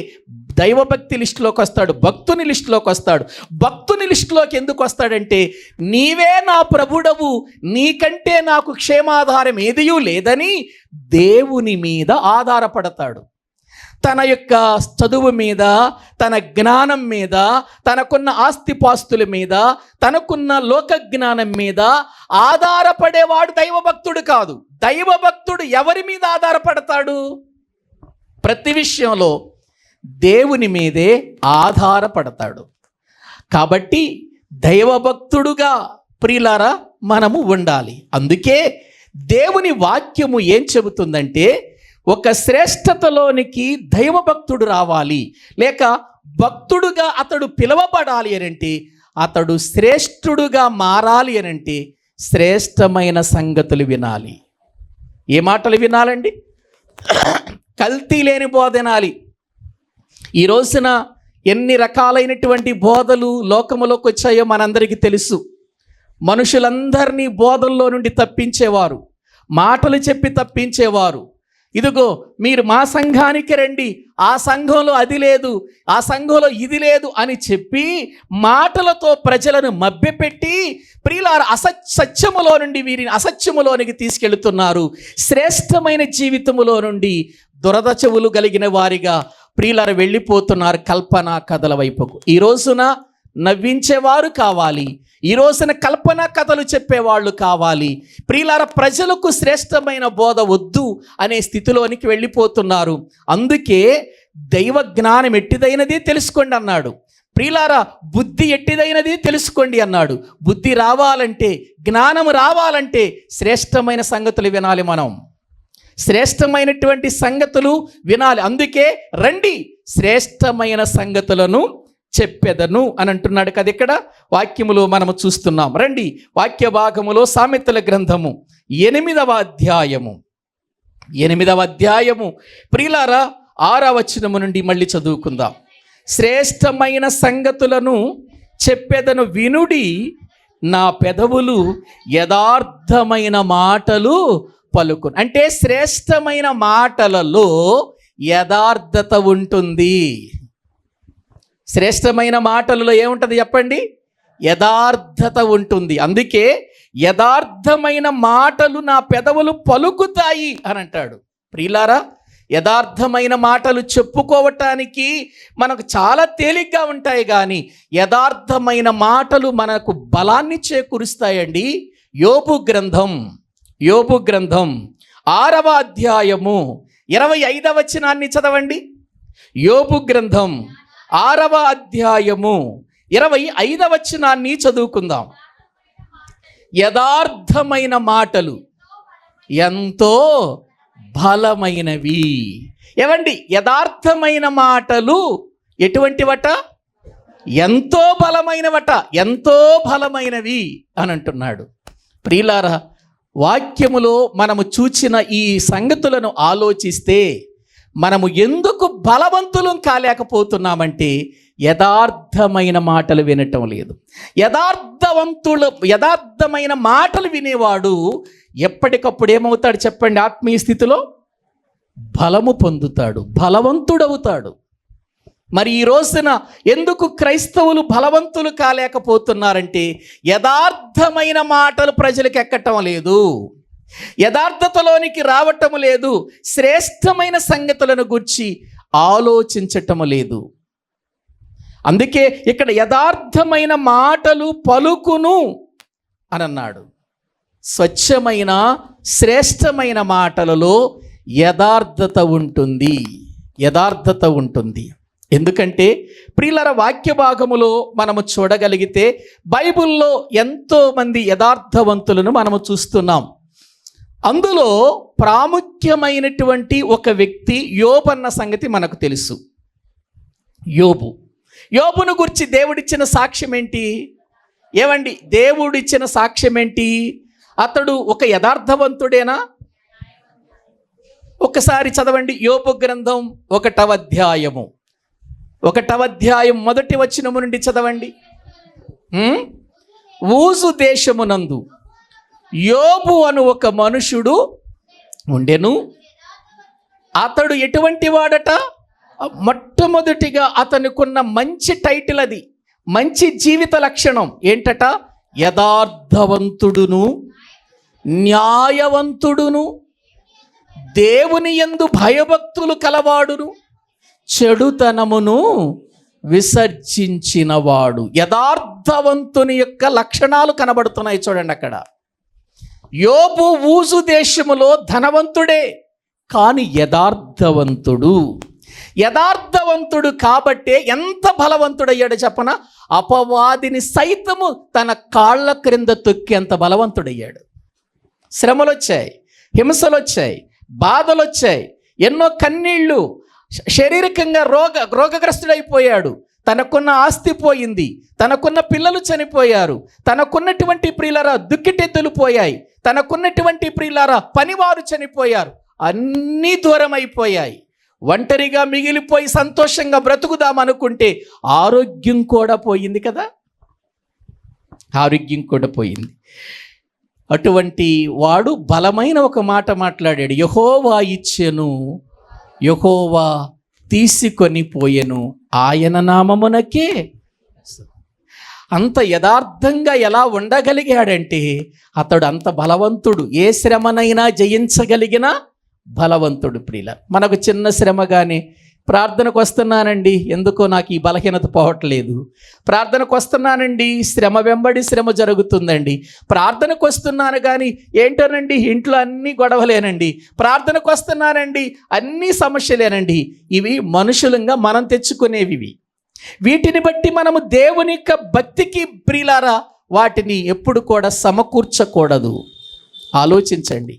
దైవభక్తి లిస్టులోకి వస్తాడు, భక్తుని లిస్టులోకి వస్తాడు. భక్తుని లిస్టులోకి ఎందుకు వస్తాడంటే, నీవే నా ప్రభుడవు, నీకంటే నాకు క్షేమాధారం ఏదియూ లేదని దేవుని మీద ఆధారపడతాడు. తన యొక్క చదువు మీద, తన జ్ఞానం మీద, తనకున్న ఆస్తిపాస్తుల మీద, తనకున్న లోక జ్ఞానం మీద ఆధారపడేవాడు దైవభక్తుడు కాదు. దైవభక్తుడు ఎవరి మీద ఆధారపడతాడు? ప్రతి విషయంలో దేవుని మీదే ఆధారపడతాడు. కాబట్టి దైవభక్తుడుగా ప్రియులారా మనము ఉండాలి. అందుకే దేవుని వాక్యము ఏం చెబుతుందంటే, ఒక శ్రేష్టతలోనికి దైవభక్తుడు రావాలి, లేక భక్తుడుగా అతడు పిలువబడాలి అనంటే, అతడు శ్రేష్ఠుడుగా మారాలి అనంటే శ్రేష్టమైన సంగతులు వినాలి. ఏ మాటలు వినాలండి? కల్తీ లేని బోధ వినాలి. ఈ రోజున ఎన్ని రకాలైనటువంటి బోధలు లోకములోకి వచ్చాయో మనందరికీ తెలుసు. మనుషులందరినీ బోధల్లో నుండి తప్పించేవారు, మాటలు చెప్పి తప్పించేవారు. ఇదిగో మీరు మా సంఘానికి రండి, ఆ సంఘంలో అది లేదు, ఆ సంఘంలో ఇది లేదు అని చెప్పి మాటలతో ప్రజలను మభ్యపెట్టి ప్రియులారా సత్యములో నుండి వీరిని అసత్యములోనికి తీసుకెళ్తున్నారు. శ్రేష్టమైన జీవితములో నుండి దురద చెవులు కలిగిన వారిగా ప్రియులారా వెళ్ళిపోతున్నారు కల్పనా కథల వైపుకు. ఈ రోజున నవ్వించేవారు కావాలి, ఈ రోజున కల్పనా కథలు చెప్పేవాళ్ళు కావాలి. ప్రియులారా, ప్రజలకు శ్రేష్టమైన బోధ వద్దు అనే స్థితిలోనికి వెళ్ళిపోతున్నారు. అందుకే దైవ జ్ఞానం ఎట్టిదైనది తెలుసుకోండి అన్నాడు. ప్రియులారా, బుద్ధి ఎట్టిదైనది తెలుసుకోండి అన్నాడు. బుద్ధి రావాలంటే, జ్ఞానం రావాలంటే శ్రేష్టమైన సంగతులు వినాలి. మనం శ్రేష్టమైనటువంటి సంగతులు వినాలి. అందుకే రండి శ్రేష్టమైన సంగతులను చెప్పెదను అని అంటున్నాడు కదా. ఇక్కడ వాక్యములో మనము చూస్తున్నాం. రండి వాక్య భాగములో సామెతల గ్రంథము 8వ అధ్యాయము ప్రియులారా 6వ వచనము నుండి మళ్ళీ చదువుకుందాం. శ్రేష్టమైన సంగతులను చెప్పెదను వినుడి, నా పెదవులు యథార్థమైన మాటలు పలుకును. అంటే శ్రేష్టమైన మాటలలో యథార్థత ఉంటుంది. శ్రేష్టమైన మాటలలో ఏముంటుంది చెప్పండి? యథార్థత ఉంటుంది. అందుకే యథార్థమైన మాటలు నా పెదవులు పలుకుతాయి అని అంటాడు. ప్రియులారా, యథార్థమైన మాటలు చెప్పుకోవటానికి మనకు చాలా తేలిగ్గా ఉంటాయి, కానీ యథార్థమైన మాటలు మనకు బలాన్ని చేకూరుస్తాయండి. యోబు గ్రంథం 6వ అధ్యాయము 25వ వచనాన్ని చదవండి. యోబు గ్రంథం 6వ అధ్యాయము 25వ వచనాన్ని చదువుకుందాం. యథార్థమైన మాటలు ఎంతో బలమైనవి. ఏమండి, యథార్థమైన మాటలు ఎటువంటివట? ఎంతో బలమైనవట, ఎంతో బలమైనవి అని అంటున్నాడు. ప్రియులారా, వాక్యములో మనము చూచిన ఈ సంగతులను ఆలోచిస్తే మనము ఎందుకు బలవంతులం కాలేకపోతున్నామంటే యథార్థమైన మాటలు వినటం లేదు. యథార్థమైన మాటలు వినేవాడు ఎప్పటికప్పుడు ఏమవుతాడు చెప్పండి? ఆత్మీయ స్థితిలో బలము పొందుతాడు, బలవంతుడవుతాడు. మరి ఈ రోజున ఎందుకు క్రైస్తవులు బలవంతులు కాలేకపోతున్నారంటే యథార్థమైన మాటలు ప్రజలకు ఎక్కటం లేదు, యథార్థతలోనికి రావటం లేదు, శ్రేష్టమైన సంగతులను గురించి ఆలోచించటం లేదు. అందుకే ఇక్కడ యథార్థమైన మాటలు పలుకును అని అన్నాడు. స్వచ్ఛమైన శ్రేష్టమైన మాటలలో యథార్థత ఉంటుంది, యథార్థత ఉంటుంది. ఎందుకంటే ప్రియులారా, వాక్య భాగములో మనము చూడగలిగితే బైబిల్లో ఎంతోమంది యథార్థవంతులను మనము చూస్తున్నాం. అందులో ప్రాముఖ్యమైనటువంటి ఒక వ్యక్తి యోబు అన్న సంగతి మనకు తెలుసు. యోబును గురించి దేవుడిచ్చిన సాక్ష్యం ఏంటి? ఏమండి, దేవుడిచ్చిన సాక్ష్యం ఏంటి? అతడు ఒక యథార్థవంతుడేనా? ఒకసారి చదవండి. యోబు గ్రంథం 1వ అధ్యాయము 1వ వచనము నుండి చదవండి. ఊజు దేశమునందు యోబు అను ఒక మనుషుడు ఉండెను. అతడు ఎటువంటి వాడట? మొట్టమొదటిగా అతనికున్న మంచి టైటిల్, అది మంచి జీవిత లక్షణం ఏంటట? యథార్థవంతుడును, న్యాయవంతుడును, దేవుని యందు భయభక్తులు కలవాడును, చెడుతనమును విసర్జించినవాడు. యథార్థవంతుని యొక్క లక్షణాలు కనబడుతున్నాయి చూడండి అక్కడ. యోబు ఊజు దేశములో ధనవంతుడే, కానీ యథార్థవంతుడు కాబట్టే ఎంత బలవంతుడయ్యాడు చెప్పన? అపవాదిని సైతము తన కాళ్ళ క్రింద తొక్కేంత బలవంతుడయ్యాడు. శ్రమలు వచ్చాయి, హింసలు వచ్చాయి, బాధలు వచ్చాయి, ఎన్నో కన్నీళ్లు, శారీరకంగా రోగగ్రస్తుడైపోయాడు. తనకున్న ఆస్తి పోయింది, తనకున్న పిల్లలు చనిపోయారు, తనకున్నటువంటి ప్రియులారా దుక్కిటెద్దులు పోయాయి, తనకున్నటువంటి ప్రియులారా పనివారు చనిపోయారు, అన్నీ దూరం అయిపోయాయి. ఒంటరిగా మిగిలిపోయి సంతోషంగా బ్రతుకుదామనుకుంటే ఆరోగ్యం కూడా పోయింది కదా, ఆరోగ్యం కూడా పోయింది. అటువంటి వాడు బలమైన ఒక మాట మాట్లాడాడు. యెహోవా ఇచ్చెను, యెహోవా తీసుకొని పోయెను, ఆయన నామమునకే. అంత యథార్థంగా ఎలా ఉండగలిగాడంటే అతడు అంత బలవంతుడు, ఏ శ్రమనైనా జయించగలిగిన బలవంతుడు. ప్రియుల, మనకు చిన్న శ్రమ కానీ ప్రార్థనకు వస్తున్నానండి, ఎందుకో నాకు ఈ బలహీనత పోవట్లేదు, ప్రార్థనకు వస్తున్నానండి, శ్రమ వెంబడి శ్రమ జరుగుతుందండి, ప్రార్థనకు వస్తున్నాను కానీ ఏంటోనండి ఇంట్లో అన్నీ గొడవలేనండి, ప్రార్థనకు వస్తున్నానండి అన్నీ సమస్యలేనండి. ఇవి మనుషులంగా మనం తెచ్చుకునేవి. వీటిని బట్టి మనము దేవుని యొక్క భక్తికి ప్రియులారా వాటిని ఎప్పుడు కూడా సమకూర్చకూడదు. ఆలోచించండి,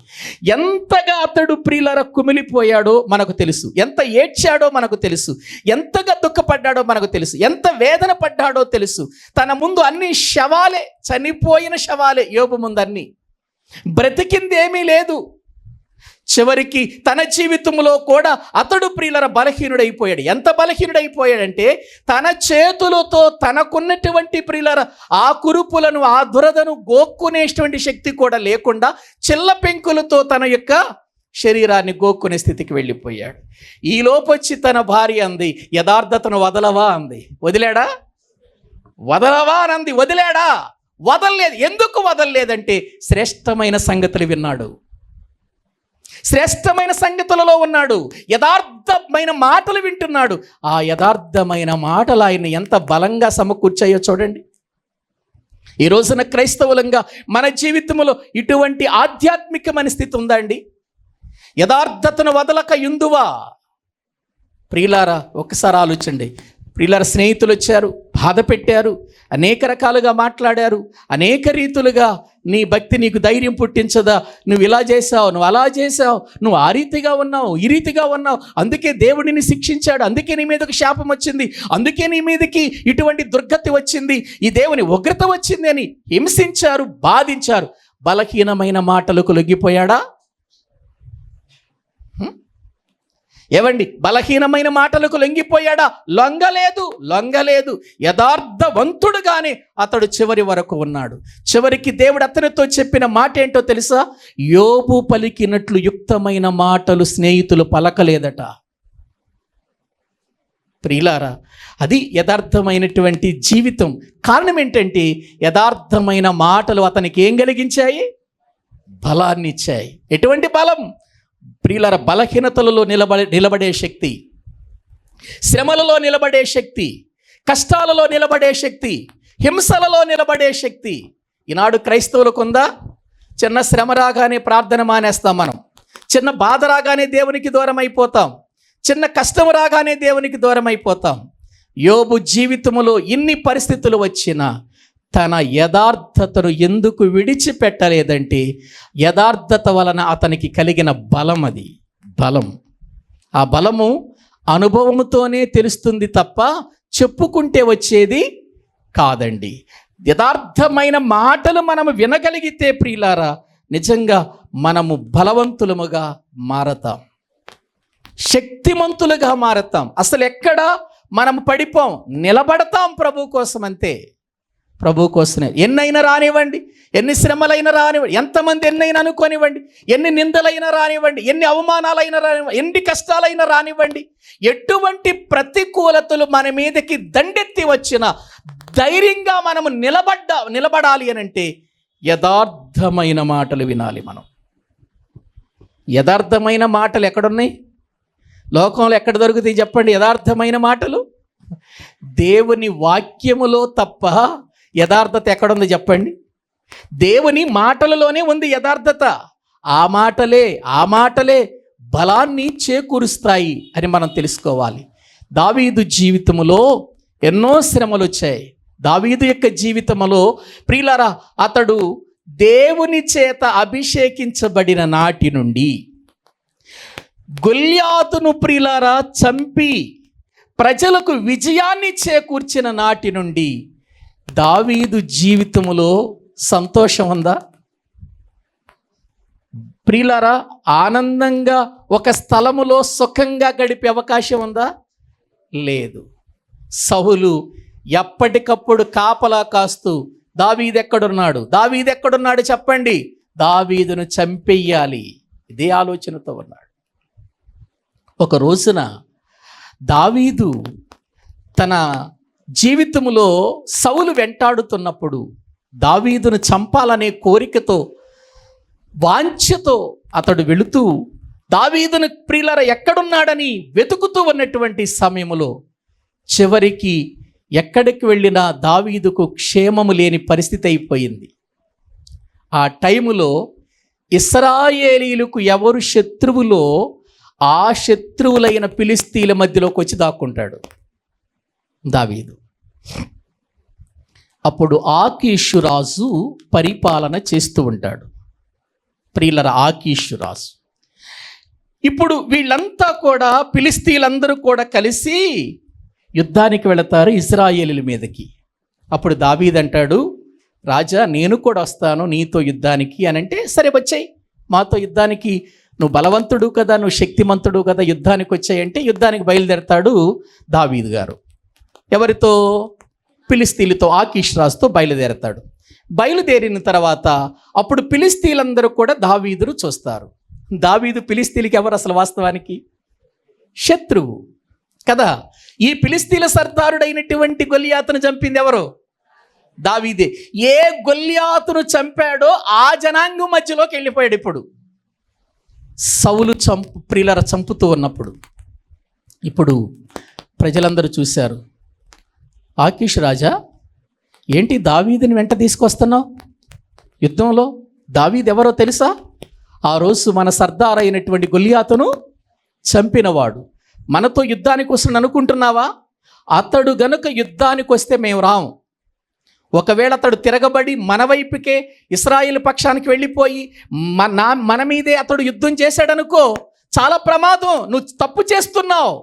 ఎంతగా అతడు ప్రియులారా కుమిలిపోయాడో మనకు తెలుసు, ఎంత ఏడ్చాడో మనకు తెలుసు, ఎంతగా దుఃఖపడ్డాడో మనకు తెలుసు, ఎంత వేదన పడ్డాడో తెలుసు. తన ముందు అన్ని శవాలే, చనిపోయిన శవాలే. యోబు ముందు అన్ని, బ్రతికింది ఏమీ లేదు. చివరికి తన జీవితంలో కూడా అతడు ప్రియులర బలహీనుడైపోయాడు. ఎంత బలహీనుడైపోయాడంటే తన చేతులతో తనకున్నటువంటి ప్రియులర ఆ కురుపులను, ఆ దురదను గోక్కునేటువంటి శక్తి కూడా లేకుండా చిల్ల పెంకులతో తన యొక్క శరీరాన్ని గోక్కునే స్థితికి వెళ్ళిపోయాడు. ఈ లోపొచ్చి తన భార్య అంది, యథార్థతను వదలవా అంది. వదిలాడా? వదలవా అనంది. వదిలాడా? వదలలేదు. ఎందుకు వదలలేదంటే శ్రేష్టమైన సంగతులు విన్నాడు, శ్రేష్టమైన సంగతులలో ఉన్నాడు, యథార్థమైన మాటలు వింటున్నాడు. ఆ యథార్థమైన మాటలు ఆయన ఎంత బలంగా సమకూర్చాయో చూడండి. ఈ రోజున క్రైస్తవులంగా మన జీవితంలో ఇటువంటి ఆధ్యాత్మికమైన స్థితి ఉందా అండి? యథార్థతను వదలక యుందువా? ప్రియులారా, ఒక్కసారి ఆలోచించండి. ప్రియులారా, స్నేహితులు వచ్చారు, బాధ పెట్టారు, అనేక రకాలుగా మాట్లాడారు, అనేక రీతులుగా నీ భక్తి నీకు ధైర్యం పుట్టించదా, నువ్వు ఇలా చేసావు, నువ్వు అలా చేసావు, నువ్వు ఆ రీతిగా ఉన్నావు, ఈ రీతిగా ఉన్నావు, అందుకే దేవుడిని శిక్షించాడు, అందుకే నీ మీదకి శాపం వచ్చింది, అందుకే నీ మీదకి ఇటువంటి దుర్గతి వచ్చింది, ఈ దేవుని ఉగ్రత వచ్చింది అని హింసించారు, బాధించారు. బలహీనమైన మాటలకు లొంగిపోయాడా? ఏవండి, బలహీనమైన మాటలకు లొంగిపోయాడా? లొంగలేదు. యథార్థవంతుడుగానే అతడు చివరి వరకు ఉన్నాడు. చివరికి దేవుడు అతనితో చెప్పిన మాట ఏంటో తెలుసా? యోబు పలికినట్లు యుక్తమైన మాటలు స్నేహితులు పలకలేదట. ప్రియులారా, అది యథార్థమైనటువంటి జీవితం. కారణం ఏంటంటే యథార్థమైన మాటలు అతనికి ఏం కలిగించాయి? బలాన్ని ఇచ్చాయి. ఎటువంటి బలం? ప్రియులారా, బలహీనతలలో నిలబడే శక్తి, శ్రమలలో నిలబడే శక్తి, కష్టాలలో నిలబడే శక్తి, హింసలలో నిలబడే శక్తి ఈనాడు క్రైస్తవులకు ఉందా? చిన్న శ్రమ రాగానే ప్రార్థన మానేస్తాం మనం, చిన్న బాధ రాగానే దేవునికి దూరం అయిపోతాం, చిన్న కష్టం రాగానే దేవునికి దూరం అయిపోతాం. యోబు జీవితంలో ఇన్ని పరిస్థితులు వచ్చినా తన యథార్థతను ఎందుకు విడిచిపెట్టలేదంటే యథార్థత వలన అతనికి కలిగిన బలం. అది బలం. ఆ బలము అనుభవముతోనే తెలుస్తుంది తప్ప చెప్పుకుంటే వచ్చేది కాదండి. యథార్థమైన మాటలు మనము వినగలిగితే ప్రియులారా, నిజంగా మనము బలవంతులముగా మారతాం, శక్తిమంతులుగా మారతాం. అసలు ఎక్కడ మనము పడిపోం, నిలబడతాం ప్రభు కోసం. అంతే, ప్రభు కోసమే. ఎన్నైనా రానివ్వండి, ఎన్ని శ్రమలైనా రానివ్వండి, ఎంతమంది ఎన్నైనా అనుకోనివ్వండి, ఎన్ని నిందలైనా రానివ్వండి, ఎన్ని అవమానాలైనా రానివ్వండి, ఎన్ని కష్టాలైనా రానివ్వండి, ఎటువంటి ప్రతికూలతలు మన మీదకి దండెత్తి వచ్చినా ధైర్యంగా మనము నిలబడాలి అని అంటే యథార్థమైన మాటలు వినాలి. మనం యథార్థమైన మాటలు ఎక్కడున్నాయి? లోకంలో ఎక్కడ దొరుకుతాయి చెప్పండి? యథార్థమైన మాటలు దేవుని వాక్యములో తప్ప యథార్థత ఎక్కడుంది చెప్పండి? దేవుని మాటలలోనే ఉంది యథార్థత. ఆ మాటలే బలాన్ని చేకూరుస్తాయి అని మనం తెలుసుకోవాలి. దావీదు జీవితంలో ఎన్నో శ్రమలు వచ్చాయి. దావీదు యొక్క జీవితంలో ప్రియులారా, అతడు దేవుని చేత అభిషేకించబడిన నాటి నుండి గొల్యాతును ప్రియులారా చంపి ప్రజలకు విజయాన్ని చేకూర్చిన నాటి నుండి దావీదు జీవితంలో సంతోషం ఉందా? ప్రియులారా, ఆనందంగా ఒక స్థలములో సుఖంగా గడిపే అవకాశం ఉందా? లేదు. సౌలు ఎప్పటికప్పుడు కాపలా కాస్తూ దావీదు ఎక్కడున్నాడు చెప్పండి, దావీదును చంపెయ్యాలి, ఇదే ఆలోచనతో ఉన్నాడు. ఒక రోజున దావీదు తన జీవితంలో సౌలు వెంటాడుతున్నప్పుడు దావీదును చంపాలనే కోరికతో, వాంఛతో అతడు వెళుతూ దావీదును ప్రియులారా ఎక్కడున్నాడని వెతుకుతూ ఉన్నటువంటి సమయంలో చివరికి ఎక్కడికి వెళ్ళినా దావీదుకు క్షేమము లేని పరిస్థితి అయిపోయింది. ఆ టైములో ఇశ్రాయేలీయులకు ఎవరు శత్రువులో ఆ శత్రువులైన ఫిలిస్తీన్ల మధ్యలోకి వచ్చి దాక్కుంటాడు దావీదు. అప్పుడు ఆకీషు రాజు పరిపాలన చేస్తూ ఉంటాడు. ప్రియులరా, ఆకీషు రాజు. ఇప్పుడు వీళ్ళంతా కూడా ఫిలిస్తీన్లందరూ కూడా కలిసి యుద్ధానికి వెళతారు ఇశ్రాయేలీయుల మీదకి. అప్పుడు దావీదు అంటాడు, రాజా నేను కూడా వస్తాను నీతో యుద్ధానికి అని అంటే, సరే వచ్చాయి, మాతో యుద్ధానికి నువ్వు బలవంతుడు కదా, నువ్వు శక్తిమంతుడు కదా, యుద్ధానికి వచ్చాయంటే యుద్ధానికి బయలుదేరతాడు దావీదు గారు. ఎవరితో? ఫిలిస్తీన్లతో, ఆకీష్ రాజుతో బయలుదేరతాడు. బయలుదేరిన తర్వాత అప్పుడు ఫిలిస్తీన్లందరూ కూడా దావీదును చూస్తారు. దావీదు ఫిలిస్తీన్లకి ఎవరు అసలు వాస్తవానికి? శత్రువు కదా. ఈ ఫిలిస్తీన్ల సర్దారుడైనటువంటి గొల్లియాతును చంపింది ఎవరు? దావీదే. ఏ గొల్లియాతును చంపాడో ఆ జనాంగం మధ్యలోకి వెళ్ళిపోయాడు. ఇప్పుడు సౌలు ప్రియులర చంపుతూ ఉన్నప్పుడు ఇప్పుడు ప్రజలందరూ చూశారు, ఆకీష్ రాజా ఏంటి దావీదుని వెంట తీసుకొస్తున్నావు యుద్ధంలో? దావీదు ఎవరో తెలుసా? ఆ రోజు మన సర్దార్ అయినటువంటి గొల్లియాతును చంపినవాడు. మనతో యుద్ధానికి వస్తున్నాడు అనుకుంటున్నావా? అతడు గనుక యుద్ధానికి వస్తే మేము రాము. ఒకవేళ అతడు తిరగబడి మన వైపుకే ఇశ్రాయేలు పక్షానికి వెళ్ళిపోయి మన మీదే అతడు యుద్ధం చేశాడనుకో, చాలా ప్రమాదం, నువ్వు తప్పు చేస్తున్నావు.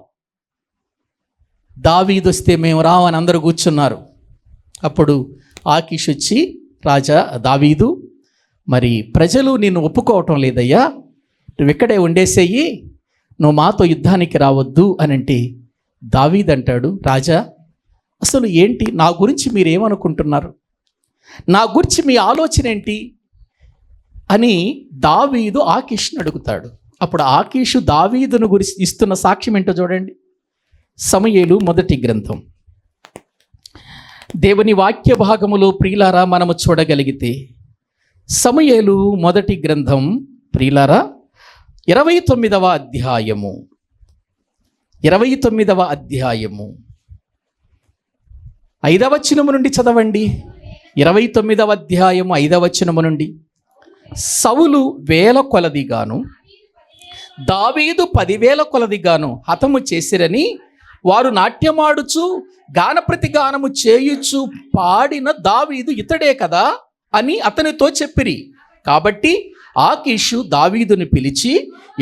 దావీదు వస్తే మేము రాము అని అందరూ కూర్చున్నారు. అప్పుడు ఆకీష్ వచ్చి, రాజా దావీదు, మరి ప్రజలు నిన్ను ఒప్పుకోవటం లేదయ్యా, నువ్వు ఇక్కడే ఉండేసేయి, నువ్వు మాతో యుద్ధానికి రావద్దు అని అంటే దావీదు అంటాడు, రాజా అసలు ఏంటి, నా గురించి మీరేమనుకుంటున్నారు, నా గురించి మీ ఆలోచన ఏంటి అని దావీదు ఆకీష్ను అడుగుతాడు. అప్పుడు ఆకీషు దావీదును గురించి ఇస్తున్న సాక్ష్యం ఏంటో చూడండి. సమూయేలు మొదటి గ్రంథం, దేవుని వాక్య భాగములో ప్రియులారా మనము చూడగలిగితే, సమూయేలు మొదటి గ్రంథం ప్రియులారా 29వ అధ్యాయము 5వ వచనము నుండి చదవండి. 29వ అధ్యాయము 5వ వచనము నుండి, సౌలు 1000 కొలదిగాను దావీదు 10,000 కొలదిగాను హతము చేసిరని వారు నాట్యమాడుచు గాన ప్రతిగానము చేయుచు పాడిన దావీదు ఇతడే కదా అని అతనితో చెప్పిరి. కాబట్టి ఆకీషు దావీదుని పిలిచి,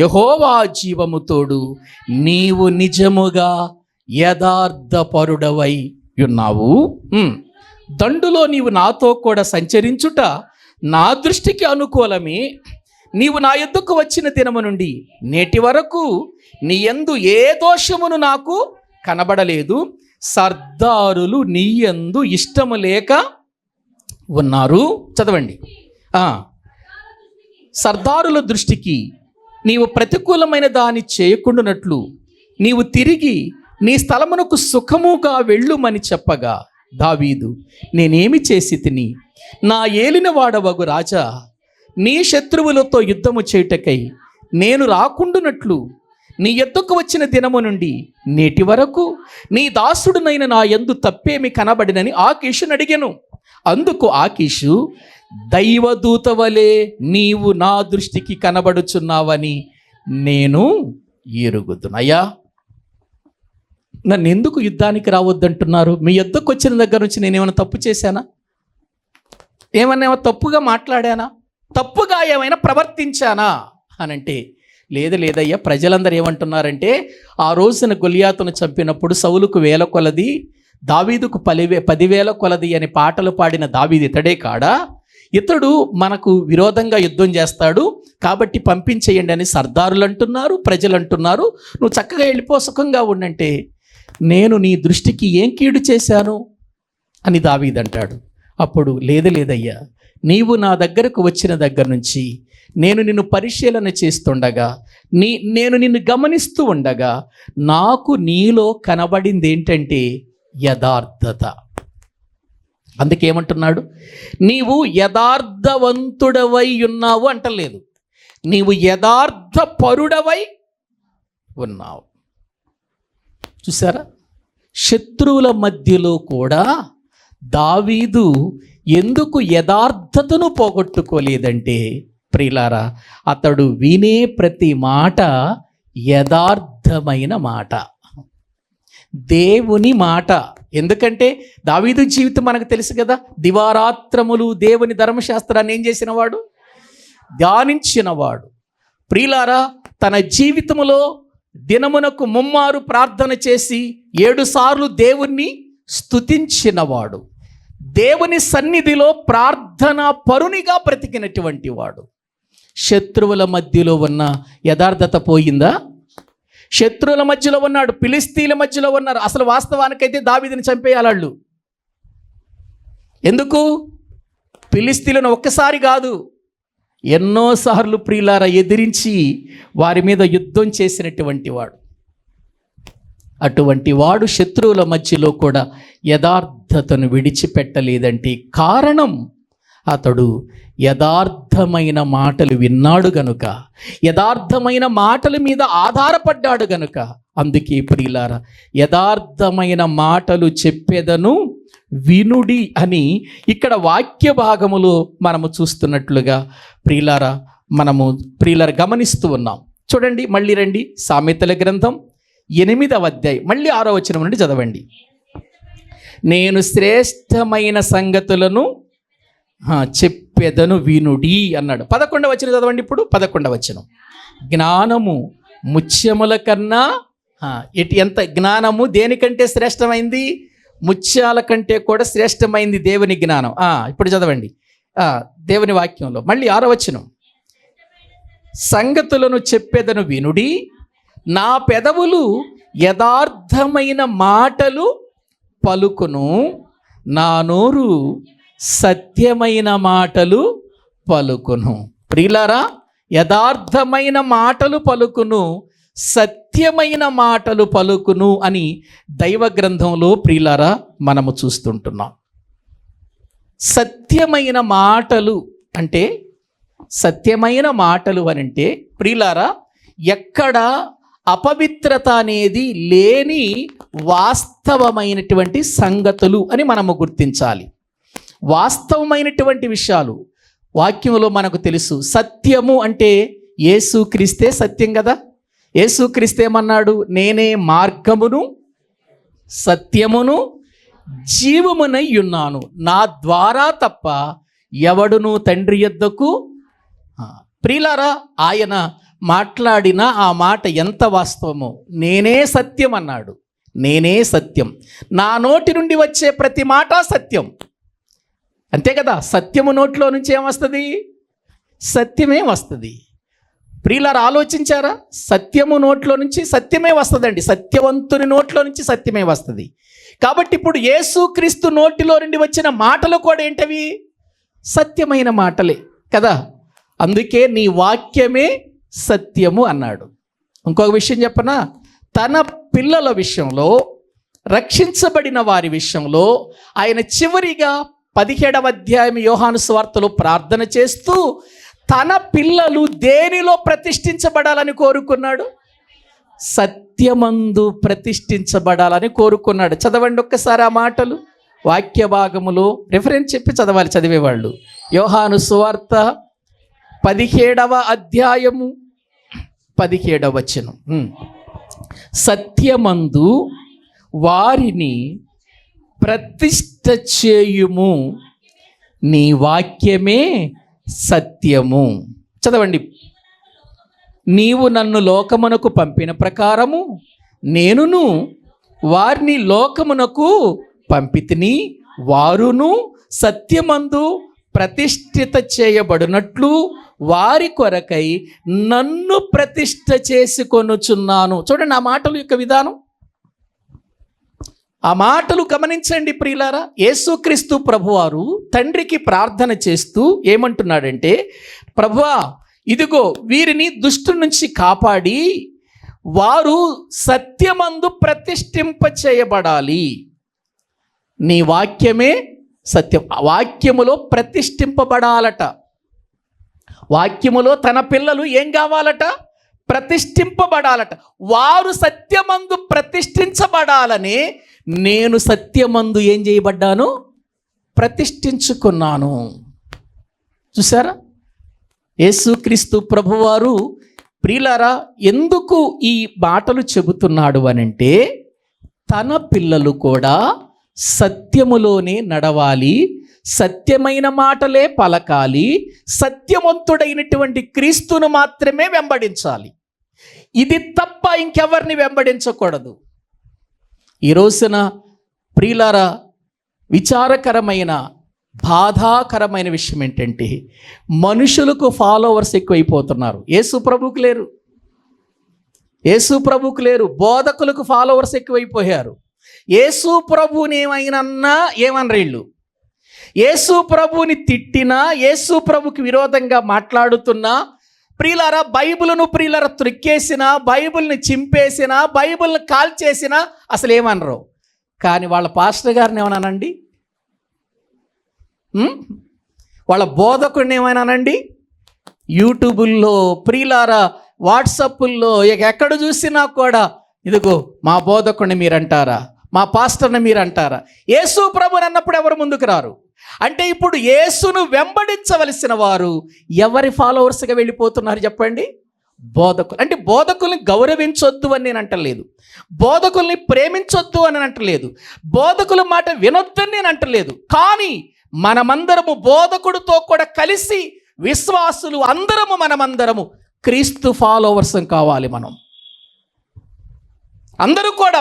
యెహోవా జీవము తోడు, నీవు నిజముగా యథార్థపరుడవై ఉన్నావు, దండులో నీవు నాతో కూడా సంచరించుట నా దృష్టికి అనుకూలమే. నీవు నా యొద్దకు వచ్చిన దినము నుండి నేటి వరకు నీ యందు ఏ దోషమును నాకు కనబడలేదు. సర్దారులు నీ యందు ఇష్టము లేక ఉన్నారు. చదవండి. సర్దారుల దృష్టికి నీవు ప్రతికూలమైన దాన్ని చేయకుండానట్లు నీవు తిరిగి నీ స్థలమునకు సుఖముగా వెళ్ళుమని చెప్పగా, దావీదు, నేనేమి చేసి తిని, నా ఏలిన వాడవగు రాజా, నీ శత్రువులతో యుద్ధము చేయుటకై నేను రాకుండునట్లు నీ యొద్దకు వచ్చిన దినము నుండి నేటి వరకు నీ దాసుడునైన నా యందు తప్పేమి కనబడినని ఆకీషుని అడిగెను. అందుకు ఆకీషు, దైవదూత వలె నీవు నా దృష్టికి కనబడుచున్నావని నేను ఎరుగుదునయ్యా. నన్ను ఎందుకు యుద్ధానికి రావద్దంటున్నారు? మీ యొద్దకు వచ్చిన దగ్గర నుంచి నేనేమైనా తప్పు చేశానా? ఏమన్నా తప్పుగా మాట్లాడానా? తప్పుగా ఏమైనా ప్రవర్తించానా అనంటే, లేదయ్యా, ప్రజలందరూ ఏమంటున్నారంటే, ఆ రోజున గొల్లియాతును చంపినప్పుడు సౌలుకు 1000 కొలది, దావీదుకు 10,000 కొలది అని పాటలు పాడిన దావీదు ఇతడే కాడా? ఇతడు మనకు విరోధంగా యుద్ధం చేస్తాడు, కాబట్టి పంపించేయండి అని సర్దారులు అంటున్నారు, ప్రజలు అంటున్నారు. నువ్వు చక్కగా వెళ్ళిపో, సుఖంగా ఉండంటే, నేను నీ దృష్టికి ఏం కీడు చేశాను అని దావీదు అంటాడు. అప్పుడు లేదయ్యా, నీవు నా దగ్గరకు వచ్చిన దగ్గర నుంచి నేను నిన్ను పరిశీలన చేస్తుండగా, నేను నిన్ను గమనిస్తూ ఉండగా నాకు నీలో కనబడింది ఏంటంటే యథార్థత. అందుకేమంటున్నాడు? నీవు యథార్థవంతుడవై ఉన్నావు అంటలేదు, నీవు యథార్థ పరుడవై ఉన్నావు. చూసారా, శత్రువుల మధ్యలో కూడా దావీదు ఎందుకు యథార్థతను పోగొట్టుకోలేదంటే, ప్రియులారా, అతడు వినే ప్రతి మాట యథార్థమైన మాట, దేవుని మాట. ఎందుకంటే దావీదు జీవితం మనకు తెలుసు కదా, దివారాత్రములు దేవుని ధర్మశాస్త్రాన్ని ఏం చేసినవాడు? ధ్యానించినవాడు. ప్రియులారా, తన జీవితంలో దినమునకు 3 ప్రార్థన చేసి 7 సార్లు దేవుణ్ణి స్తుతించినవాడు. దేవుని సన్నిధిలో ప్రార్థనా పరునిగా బ్రతికినటువంటి వాడు. శత్రువుల మధ్యలో ఉన్న యథార్థత పోయిందా? శత్రువుల మధ్యలో ఉన్నాడు, ఫిలిష్తీయుల మధ్యలో ఉన్నారు. అసలు వాస్తవానికైతే దావీదుని చంపేయాలి వాళ్ళు. ఎందుకు? ఫిలిష్తీయులను ఒక్కసారి కాదు, ఎన్నోసార్లు ప్రియులారా ఎదిరించి వారి మీద యుద్ధం చేసినటువంటి వాడు. అటువంటి వాడు శత్రువుల మధ్యలో కూడా యథార్థతను విడిచిపెట్టలేదంటే కారణం అతడు యథార్థమైన మాటలు విన్నాడు గనుక, యథార్థమైన మాటల మీద ఆధారపడ్డాడు గనుక. అందుకే ప్రియులారా, యథార్థమైన మాటలు చెప్పేదను వినుడి అని ఇక్కడ వాక్య భాగములో మనము చూస్తున్నట్లుగా ప్రియులారా గమనిస్తూ ఉన్నాం. చూడండి, మళ్ళీ రండి, సామెతల గ్రంథం 8వ అధ్యాయం మళ్ళీ 6వ వచనం నుండి చదవండి. నేను శ్రేష్టమైన సంగతులను చెప్పెదను వినుడి అన్నాడు. 11వ వచనం చదవండి. ఇప్పుడు 11వ వచనం, జ్ఞానము ముత్యముల కన్నా ఎంత జ్ఞానము దేనికంటే శ్రేష్టమైంది? ముత్యాల కంటే కూడా శ్రేష్టమైంది దేవుని జ్ఞానం. ఇప్పుడు చదవండి దేవుని వాక్యంలో మళ్ళీ 6వ వచనం, సంగతులను చెప్పెదను వినుడి, నా పెదవులు యథార్థమైన మాటలు పలుకును, నా నోరు సత్యమైన మాటలు పలుకును. ప్రియులారా, యథార్థమైన మాటలు పలుకును, సత్యమైన మాటలు పలుకును అని దైవ గ్రంథంలో ప్రియులారా మనము చూస్తుంటున్నాం. సత్యమైన మాటలు అంటే, సత్యమైన మాటలు అని అంటే ప్రియులారా, ఎక్కడ అపవిత్రత అనేది లేని వాస్తవమైనటువంటి సంగతులు అని మనము గుర్తించాలి. వాస్తవమైనటువంటి విషయాలు వాక్యంలో మనకు తెలుసు. సత్యము అంటే యేసుక్రీస్తే సత్యం కదా. యేసుక్రీస్తు ఏమన్నాడు? నేనే మార్గమును సత్యమును జీవమునై ఉన్నాను, నా ద్వారా తప్ప ఎవడును తండ్రి యొద్దకు. ప్రియులారా, ఆయన మాట్లాడిన ఆ మాట ఎంత వాస్తవమో. నేనే సత్యం అన్నాడు. నేనే సత్యం, నా నోటి నుండి వచ్చే ప్రతి మాట సత్యం. అంతే కదా. సత్యము నోట్లో నుంచి ఏమొస్తుంది? సత్యమే వస్తుంది. ప్రియులారా, ఆలోచించారా? సత్యము నోట్లో నుంచి సత్యమే వస్తుందండి. సత్యవంతుని నోట్లో నుంచి సత్యమే వస్తుంది. కాబట్టి ఇప్పుడు యేసుక్రీస్తు నోటిలో నుండి వచ్చిన మాటలు కూడా ఏంటవి? సత్యమైన మాటలే కదా. అందుకే నీ వాక్యమే సత్యము అన్నాడు. ఇంకొక విషయం చెప్పనా? తన పిల్లల విషయంలో, రక్షించబడిన వారి విషయంలో ఆయన చివరిగా 17వ అధ్యాయం యోహాను సువార్తలో ప్రార్థన చేస్తూ తన పిల్లలు దేనిలో ప్రతిష్ఠించబడాలని కోరుకున్నాడు? సత్యమందు ప్రతిష్ఠించబడాలని కోరుకున్నాడు. చదవండి ఒక్కసారి ఆ మాటలు వాక్య భాగములో. రిఫరెన్స్ చెప్పి చదవాలి చదివేవాళ్ళు. యోహాను సువార్త 17వ అధ్యాయము 17వ వచనం, సత్యమందు వారిని ప్రతిష్ఠ చేయుము, నీ వాక్యమే సత్యము. చదవండి, నీవు నన్ను లోకమునకు పంపిన ప్రకారము నేనును వారిని లోకమునకు పంపితిని, వారును సత్యమందు ప్రతిష్ఠిత చేయబడినట్లు వారి కొరకై నన్ను ప్రతిష్ఠ చేసుకొనుచున్నాను. చూడండి ఆ మాటల యొక్క విధానం, ఆ మాటలు గమనించండి ప్రియులారా. యేసుక్రీస్తు ప్రభువారు తండ్రికి ప్రార్థన చేస్తూ ఏమంటున్నాడంటే, ప్రభువా, ఇదిగో వీరిని దుష్టు నుంచి కాపాడి వారు సత్యమందు ప్రతిష్ఠింప చేయబడాలి, నీ వాక్యమే సత్యం. వాక్యములో ప్రతిష్ఠింపబడాలట. వాక్యములో తన పిల్లలు ఏం కావాలట? ప్రతిష్ఠింపబడాలట. వారు సత్యమందు ప్రతిష్ఠించబడాలని నేను సత్యమందు ఏం చేయబడ్డాను? ప్రతిష్ఠించుకున్నాను. చూసారా? యేసుక్రీస్తు ప్రభువారు ప్రియులారా ఎందుకు ఈ మాటలు చెబుతున్నాడు అనంటే, తన పిల్లలు కూడా సత్యములోనే నడవాలి, సత్యమైన మాటలే పలకాలి, సత్యవంతుడైనటువంటి క్రీస్తును మాత్రమే వెంబడించాలి. ఇది తప్ప ఇంకెవరిని వెంబడించకూడదు. ఈ రోజున ప్రియులారా విచారకరమైన బాధాకరమైన విషయం ఏంటంటే మనుషులకు ఫాలోవర్స్ ఎక్కువైపోతున్నారు. యేసు ప్రభువుకు లేరు, బోధకులకు ఫాలోవర్స్ ఎక్కువైపోయారు. యేసు ప్రభువుని ఏమైనా ఏమనరు వీళ్ళు. యేసు ప్రభువుని తిట్టినా, యేసు ప్రభుకి విరోధంగా మాట్లాడుతున్నా, ప్రియులారా బైబిల్ను త్రిక్కేసినా, బైబిల్ని చింపేసినా, బైబిల్ని కాల్చేసినా అసలు ఏమనరు. కానీ వాళ్ళ పాస్టర్ గారిని ఏమన్నానండి, వాళ్ళ బోధకుడిని ఏమైనానండి, యూట్యూబుల్లో ప్రియులారా వాట్సాప్పుల్లో ఎక్కడ చూసినా కూడా ఇదిగో మా బోధకుడిని మీరంటారా, మా పాస్టర్ని మీరంటారా. యేసు ప్రభుని అన్నప్పుడు ఎవరు ముందుకు రారు. అంటే ఇప్పుడు యేసును వెంబడించవలసిన వారు ఎవరి ఫాలోవర్స్గా వెళ్ళిపోతున్నారు చెప్పండి? బోధకులు. అంటే బోధకుల్ని గౌరవించొద్దు అని నేను అంటలేదు, బోధకుల్ని ప్రేమించొద్దు అని అంటలేదు, బోధకుల మాట వినొద్దని నేను అంటలేదు. కానీ మనమందరము బోధకుడితో కూడా కలిసి విశ్వాసులు మనమందరము క్రీస్తు ఫాలోవర్స్ కావాలి.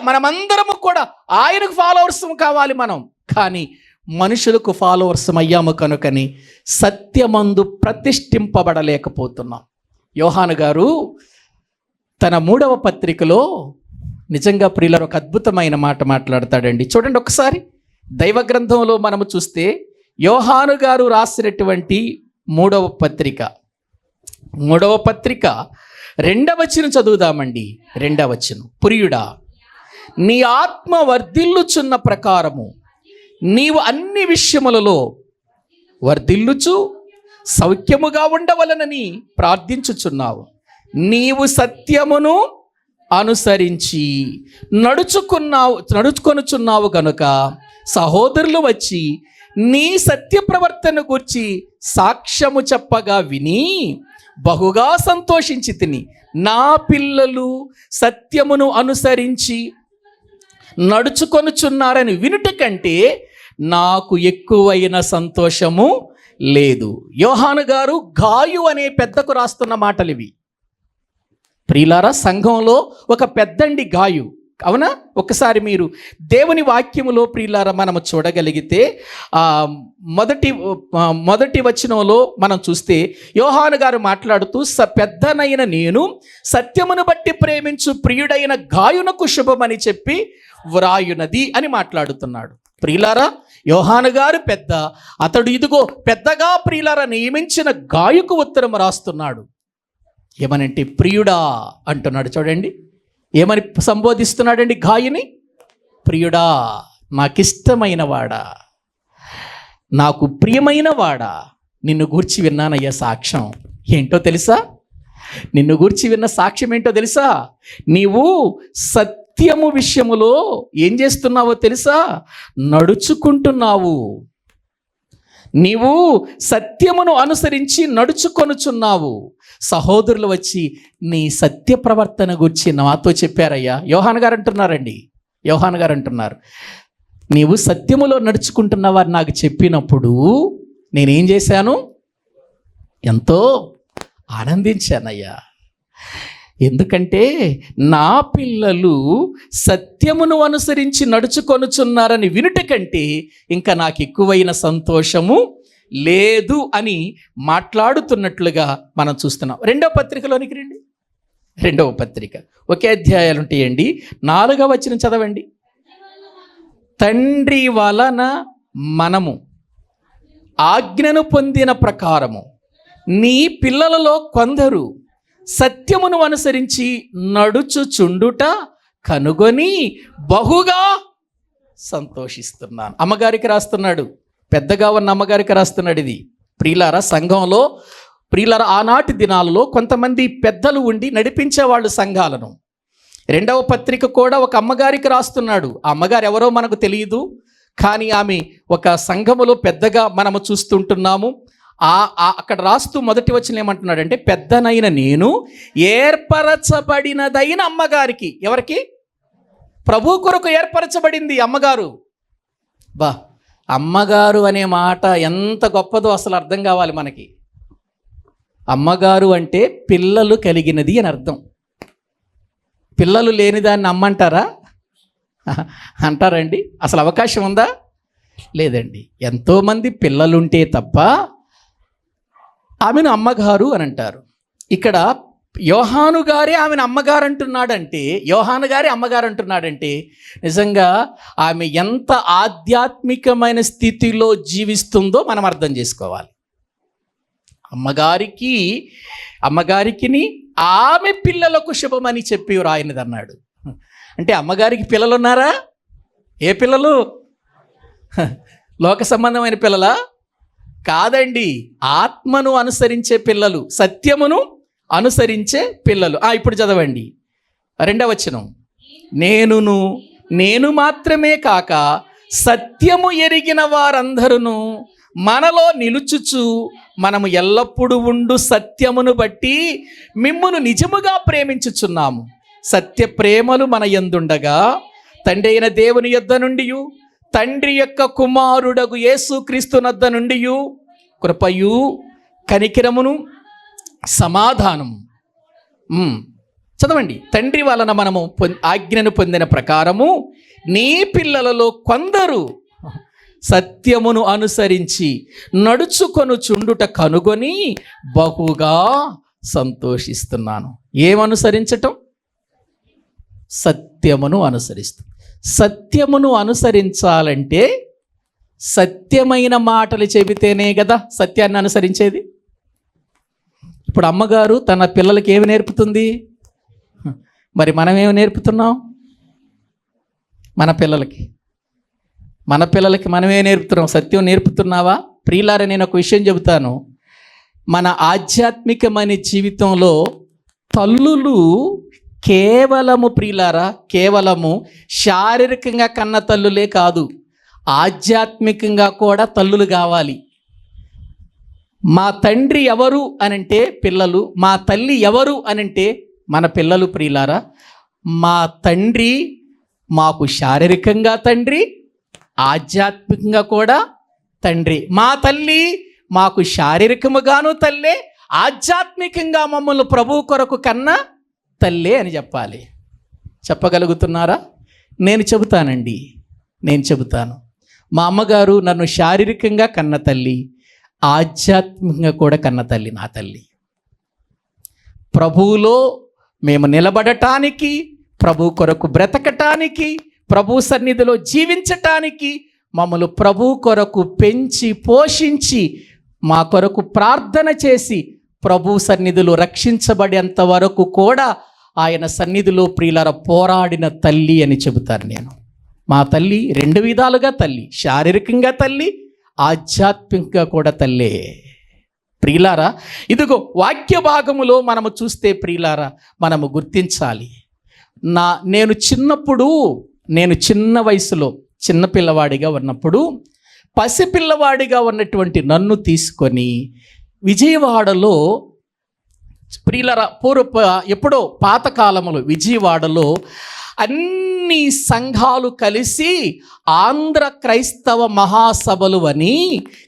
మనమందరము కూడా ఆయనకు ఫాలోవర్స్ కావాలి మనం. కానీ మనుషులకు ఫాలోవర్స్ అయ్యాము కనుకని సత్యమందు ప్రతిష్ఠింపబడలేకపోతున్నాం. యోహాను గారు తన 3వ పత్రికలో నిజంగా ప్రియులారా ఒక అద్భుతమైన మాట మాట్లాడతాడండి. చూడండి ఒకసారి దైవ గ్రంథంలో మనము చూస్తే యోహాను గారు రాసినటువంటి 3వ పత్రిక 2వ వచనం చదువుదామండి. 2వ వచనం, ప్రియుడా నీ ఆత్మ వర్ధిల్లుచున్న ప్రకారము నీవు అన్ని విషయములలో వర్ధిల్లుచు సౌఖ్యముగా ఉండవలనని ప్రార్థించుచున్నావు. నీవు సత్యమును అనుసరించి నడుచుకొనుచున్నావు గనుక సహోదరులు వచ్చి నీ సత్య ప్రవర్తన గురించి సాక్ష్యము చెప్పగా విని బహుగా సంతోషించి తిని. నా పిల్లలు సత్యమును అనుసరించి నడుచుకొనుచున్నారని వినుట కంటే నాకు ఎక్కువైన సంతోషము లేదు. యోహాను గారు గాయు అనే పెద్దకు రాస్తున్న మాటలు ఇవి. ప్రియులారా సంఘంలో ఒక పెద్దండి గాయు, అవునా? ఒకసారి మీరు దేవుని వాక్యములో ప్రియులారా మనము చూడగలిగితే మొదటి వచనంలో మనం చూస్తే యోహాను గారు మాట్లాడుతూ పెద్దనైన నేను సత్యమును బట్టి ప్రేమించు ప్రియుడైన గాయునకు శుభమని చెప్పి వ్రాయునది అని మాట్లాడుతున్నాడు. ప్రియులారా యోహాను గారు పెద్ద, అతడు ఇదిగో పెద్దగా ప్రియులారా నియమించిన గాయుకు ఉత్తరం రాస్తున్నాడు. ఏమనంటే ప్రియుడా అంటున్నాడు. చూడండి ఏమని సంబోధిస్తున్నాడండి గాయుని? ప్రియుడా, నాకిష్టమైన వాడా, నాకు ప్రియమైన వాడా, నిన్ను గూర్చి విన్నానయ్యా సాక్ష్యం. ఏంటో తెలుసా? నిన్ను గూర్చి విన్న సాక్ష్యం ఏంటో తెలుసా? నీవు సత్యము విషయములో ఏం చేస్తున్నావో తెలుసా? నడుచుకుంటున్నావు. నీవు సత్యమును అనుసరించి నడుచుకొనుచున్నావు. సహోదరులు వచ్చి నీ సత్య ప్రవర్తన గురించి నాతో చెప్పారయ్యా. యోహాను గారు అంటున్నారు నీవు సత్యములో నడుచుకుంటున్నవారు నాకు చెప్పినప్పుడు నేనేం చేశాను? ఎంతో ఆనందించానయ్యా. ఎందుకంటే నా పిల్లలు సత్యమును అనుసరించి నడుచుకొనుచున్నారని వినుట కంటే ఇంకా నాకు ఎక్కువైన సంతోషము లేదు అని మాట్లాడుతున్నట్లుగా మనం చూస్తున్నాం. 2వ పత్రికలోనికి రండి. 2వ పత్రిక ఒకే అధ్యాయాలు ఉంటాయండి. 4వ వచనం చదవండి. తండ్రి వలన మనము ఆజ్ఞను పొందిన ప్రకారము నీ పిల్లలలో కొందరు సత్యమును అనుసరించి నడుచుచుండుట కనుగొని బహుగా సంతోషిస్తున్నాను. అమ్మగారికి రాస్తున్నాడు, పెద్దగా ఉన్న అమ్మగారికి రాస్తున్నాడు. ఇది ప్రియులారా సంఘంలో ప్రియులారా ఆనాటి దినాలలో కొంతమంది పెద్దలు ఉండి నడిపించేవాళ్ళు సంఘాలను. 2వ పత్రిక కూడా ఒక అమ్మగారికి రాస్తున్నాడు. ఆ అమ్మగారు ఎవరో మనకు తెలియదు, కానీ ఆమె ఒక సంఘములో పెద్దగా మనము చూస్తుంటున్నాము. అక్కడ రాస్తూ మొదటి వచనం ఏమంటున్నాడంటే పెద్దనైన నేను ఏర్పరచబడినదైన అమ్మగారికి. ఎవరికి? ప్రభు కొరకు ఏర్పరచబడింది అమ్మగారు. అమ్మగారు అనే మాట ఎంత గొప్పదో అసలు అర్థం కావాలి మనకి. అమ్మగారు అంటే పిల్లలు కలిగినది అని అర్థం. పిల్లలు లేని దాన్ని అమ్మంటారా? అంటారండి? అసలు అవకాశం ఉందా? లేదండి. ఎంతోమంది పిల్లలుంటే తప్ప ఆమెను అమ్మగారు అని అంటారు. ఇక్కడ యోహాను గారే ఆమెను అమ్మగారు అంటున్నాడంటే, యోహాను గారే అమ్మగారు అంటున్నాడంటే నిజంగా ఆమె ఎంత ఆధ్యాత్మికమైన స్థితిలో జీవిస్తుందో మనం అర్థం చేసుకోవాలి. అమ్మగారికిని ఆమె పిల్లలకు శుభమని చెప్పి రాయనిది అన్నాడు. అంటే అమ్మగారికి పిల్లలు ఉన్నారా? ఏ పిల్లలు? లోక సంబంధమైన పిల్లలా? కాదండి, ఆత్మను అనుసరించే పిల్లలు, సత్యమును అనుసరించే పిల్లలు. ఇప్పుడు చదవండి 2వ వచనం. నేను మాత్రమే కాక సత్యము ఎరిగిన వారందరూ మనలో నిలుచుచు మనము ఎల్లప్పుడూ ఉండు సత్యమును బట్టి మిమ్మును నిజముగా ప్రేమించుచున్నాము. సత్య ప్రేమలు మన యందుండగా తండ్రి అయిన దేవుని యొద్ద నుండి, తండ్రి యొక్క కుమారుడగు యేసుక్రీస్తు నొద్ద నుండి కృపయు కనికిరమును సమాధానము. చదవండి. తండ్రి వలన మనము ఆజ్ఞను పొందిన ప్రకారము నీ పిల్లలలో కొందరు సత్యమును అనుసరించి నడుచుకొనుచుండుట కనుగొని బహుగా సంతోషిస్తున్నాను. ఏమనుసరించటం? సత్యమును అనుసరిస్తూ. సత్యమును అనుసరించాలంటే సత్యమైన మాటలు చెబితేనే కదా సత్యాన్ని అనుసరించేది. ఇప్పుడు అమ్మగారు తన పిల్లలకి ఏమి నేర్పుతుంది? మరి మనమేమి నేర్పుతున్నాం? మన పిల్లలకి మనమే నేర్పుతున్నాం. సత్యం నేర్పుతున్నావా? ప్రియులారా, నేను ఒక విషయం చెబుతాను. మన ఆధ్యాత్మికమైన జీవితంలో తల్లులు కేవలము శారీరకంగా కన్న తల్లులే కాదు, ఆధ్యాత్మికంగా కూడా తల్లులు కావాలి. మా తండ్రి ఎవరు అనంటే పిల్లలు, మా తల్లి ఎవరు అనంటే మన పిల్లలు. ప్రియులారా, మా తండ్రి మాకు శారీరకంగా తండ్రి, ఆధ్యాత్మికంగా కూడా తండ్రి. మా తల్లి మాకు శారీరకముగాను తల్లే, ఆధ్యాత్మికంగా మమ్మల్ని ప్రభువు కొరకు కన్నా తల్లే అని చెప్పాలి. చెప్పగలుగుతున్నారా? నేను చెబుతాను. మా అమ్మగారు నన్ను శారీరకంగా కన్న తల్లి, ఆధ్యాత్మికంగా కూడా కన్న తల్లి నా తల్లి. ప్రభువులో మేము నిలబడటానికి, ప్రభు కొరకు బ్రతకటానికి, ప్రభు సన్నిధిలో జీవించటానికి మమ్మల్ని ప్రభు కొరకు పెంచి పోషించి మా కొరకు ప్రార్థన చేసి ప్రభు సన్నిధిలో రక్షించబడేంత వరకు కూడా ఆయన సన్నిధిలో ప్రియులారా పోరాడిన తల్లి అని చెబుతాను నేను. మా తల్లి 2 విధాలుగా తల్లి, శారీరకంగా తల్లి, ఆధ్యాత్మికంగా కూడా తల్లే. ప్రియులారా, ఇదిగో వాక్య భాగములో మనము చూస్తే ప్రియులారా మనము గుర్తించాలి. నేను చిన్న వయసులో చిన్నపిల్లవాడిగా ఉన్నప్పుడు, పసిపిల్లవాడిగా ఉన్నటువంటి నన్ను తీసుకొని విజయవాడలో ప్రియులారా, ఎప్పుడో పాతకాలంలో విజయవాడలో అన్ని సంఘాలు కలిసి ఆంధ్ర క్రైస్తవ మహాసభలు అని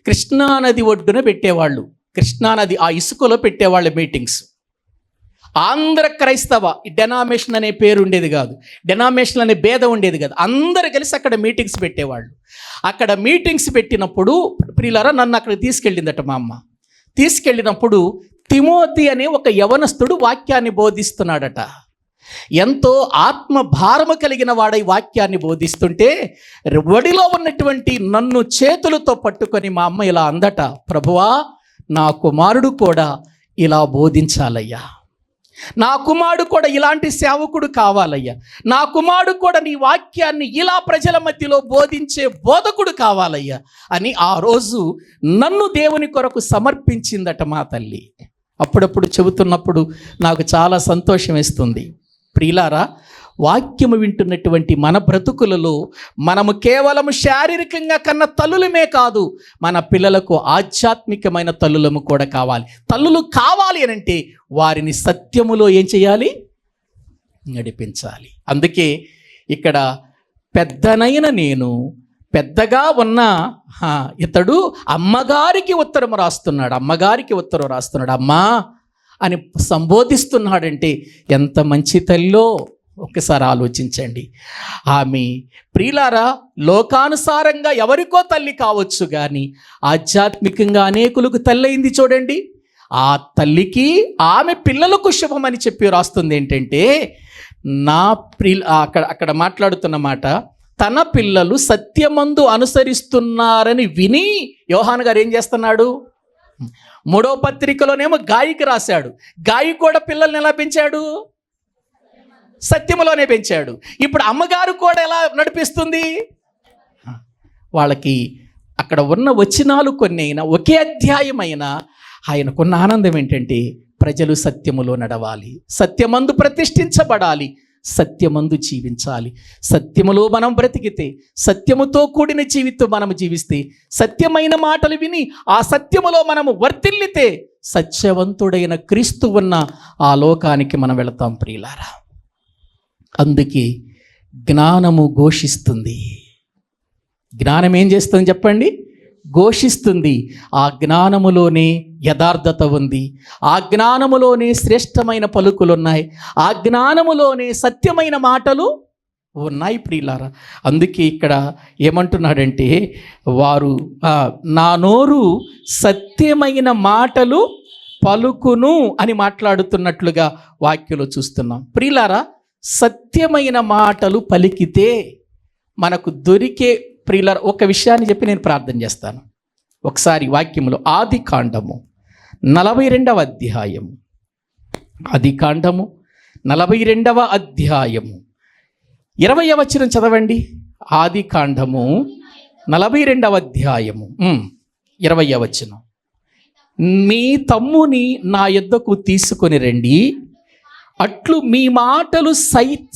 కృష్ణానది ఒడ్డున పెట్టేవాళ్ళు. కృష్ణానది ఆ ఇసుకలో పెట్టేవాళ్ళు మీటింగ్స్. ఆంధ్ర క్రైస్తవ డెనామినేషన్ అనే పేరు ఉండేది కాదు, డెనామినేషన్ అనే భేదం ఉండేది కాదు. అందరు కలిసి అక్కడ మీటింగ్స్ పెట్టేవాళ్ళు. అక్కడ మీటింగ్స్ పెట్టినప్పుడు ప్రియులారా నన్ను అక్కడ తీసుకెళ్ళిందట మా అమ్మ. తీసుకెళ్ళినప్పుడు తిమోతి అనే ఒక యవనస్తుడు వాక్యాన్ని బోధిస్తున్నాడట. ఎంతో ఆత్మ భారము కలిగిన వాడై వాక్యాన్ని బోధిస్తుంటే ఒడిలో ఉన్నటువంటి నన్ను చేతులతో పట్టుకొని మా అమ్మ ఇలా అందట, ప్రభువా నా కుమారుడు కూడా ఇలా బోధించాలయ్యా, నా కుమారుడు కూడా ఇలాంటి సేవకుడు కావాలయ్యా, నా కుమారుడు కూడా నీ వాక్యాన్ని ఇలా ప్రజల మధ్యలో బోధించే బోధకుడు కావాలయ్యా అని ఆ రోజు నన్ను దేవుని కొరకు సమర్పించిందట మా తల్లి. అప్పుడప్పుడు చెబుతున్నప్పుడు నాకు చాలా సంతోషం వేస్తుంది. ప్రియులారా, వాక్యము వింటున్నటువంటి మన బ్రతుకులలో మనము కేవలం శారీరకంగా కన్న తల్లులమే కాదు, మన పిల్లలకు ఆధ్యాత్మికమైన తల్లులము కూడా కావాలి. తల్లులు కావాలి అని అంటే వారిని సత్యములో ఏం చేయాలి? నడిపించాలి. అందుకే ఇక్కడ పెద్దనైన నేను, పెద్దగా ఉన్న ఇతడు అమ్మగారికి ఉత్తరం రాస్తున్నాడు. అమ్మా అని సంబోధిస్తున్నాడంటే ఎంత మంచి తల్లో, ఒక్కసారి ఆలోచించండి. ఆమె ప్రియులారా లోకానుసారంగా ఎవరికో తల్లి కావచ్చు, కానీ ఆధ్యాత్మికంగా అనేకులకు తల్లి అయింది చూడండి. ఆ తల్లికి ఆమె పిల్లలకు శుభమని చెప్పి రాస్తుంది ఏంటంటే, నా అక్కడ మాట్లాడుతున్న మాట, తన పిల్లలు సత్యమందు అనుసరిస్తున్నారని విని యోహాను గారు ఏం చేస్తున్నాడు? 3వ పత్రికలోనేమో గాయికి రాశాడు. గాయి కూడా పిల్లల్ని ఎలా పెంచాడు? సత్యములోనే పెంచాడు. ఇప్పుడు అమ్మగారు కూడా ఎలా నడిపిస్తుంది? వాళ్ళకి అక్కడ ఉన్న వచనాలు కొన్ని అయినా, ఒకే అధ్యాయమైనా ఆయనకున్న ఆనందం ఏంటంటే, ప్రజలు సత్యములో నడవాలి, సత్యమందు ప్రతిష్ఠించబడాలి, సత్యమందు జీవించాలి. సత్యములో మనం బ్రతికితే, సత్యముతో కూడిన జీవితం మనము జీవిస్తే, సత్యమైన మాటలు విని ఆ సత్యములో మనము వర్తిల్లితే, సత్యవంతుడైన క్రీస్తు ఉన్న ఆ లోకానికి మనం వెళతాం ప్రియులారా. అందుకే జ్ఞానము ఘోషిస్తుంది. జ్ఞానం ఏం చేస్తుంది చెప్పండి? ఘోషిస్తుంది. ఆ జ్ఞానములోనే యథార్థత ఉంది, ఆ జ్ఞానములోనే శ్రేష్టమైన పలుకులు ఉన్నాయి, ఆ జ్ఞానములోనే సత్యమైన మాటలు ఉన్నాయి ప్రియులారా. అందుకే ఇక్కడ ఏమంటున్నాడంటే, వారు నా నోరు సత్యమైన మాటలు పలుకును అని మాట్లాడుతున్నట్లుగా వాక్యంలో చూస్తున్నాం ప్రియులారా. సత్యమైన మాటలు పలికితే మనకు దొరికే ప్రియులారా, ఒక విషయాన్ని చెప్పి నేను ప్రార్థన చేస్తాను. ఒకసారి వాక్యములో ఆదికాండము 42వ అధ్యాయము, ఆదికాండము 42వ అధ్యాయము 20వ వచనం చదవండి. ఆదికాండము 42వ అధ్యాయము 20వ వచనం. మీ తమ్ముని నా యొద్దకు తీసుకొని రండి, అట్లు మీ మాటలు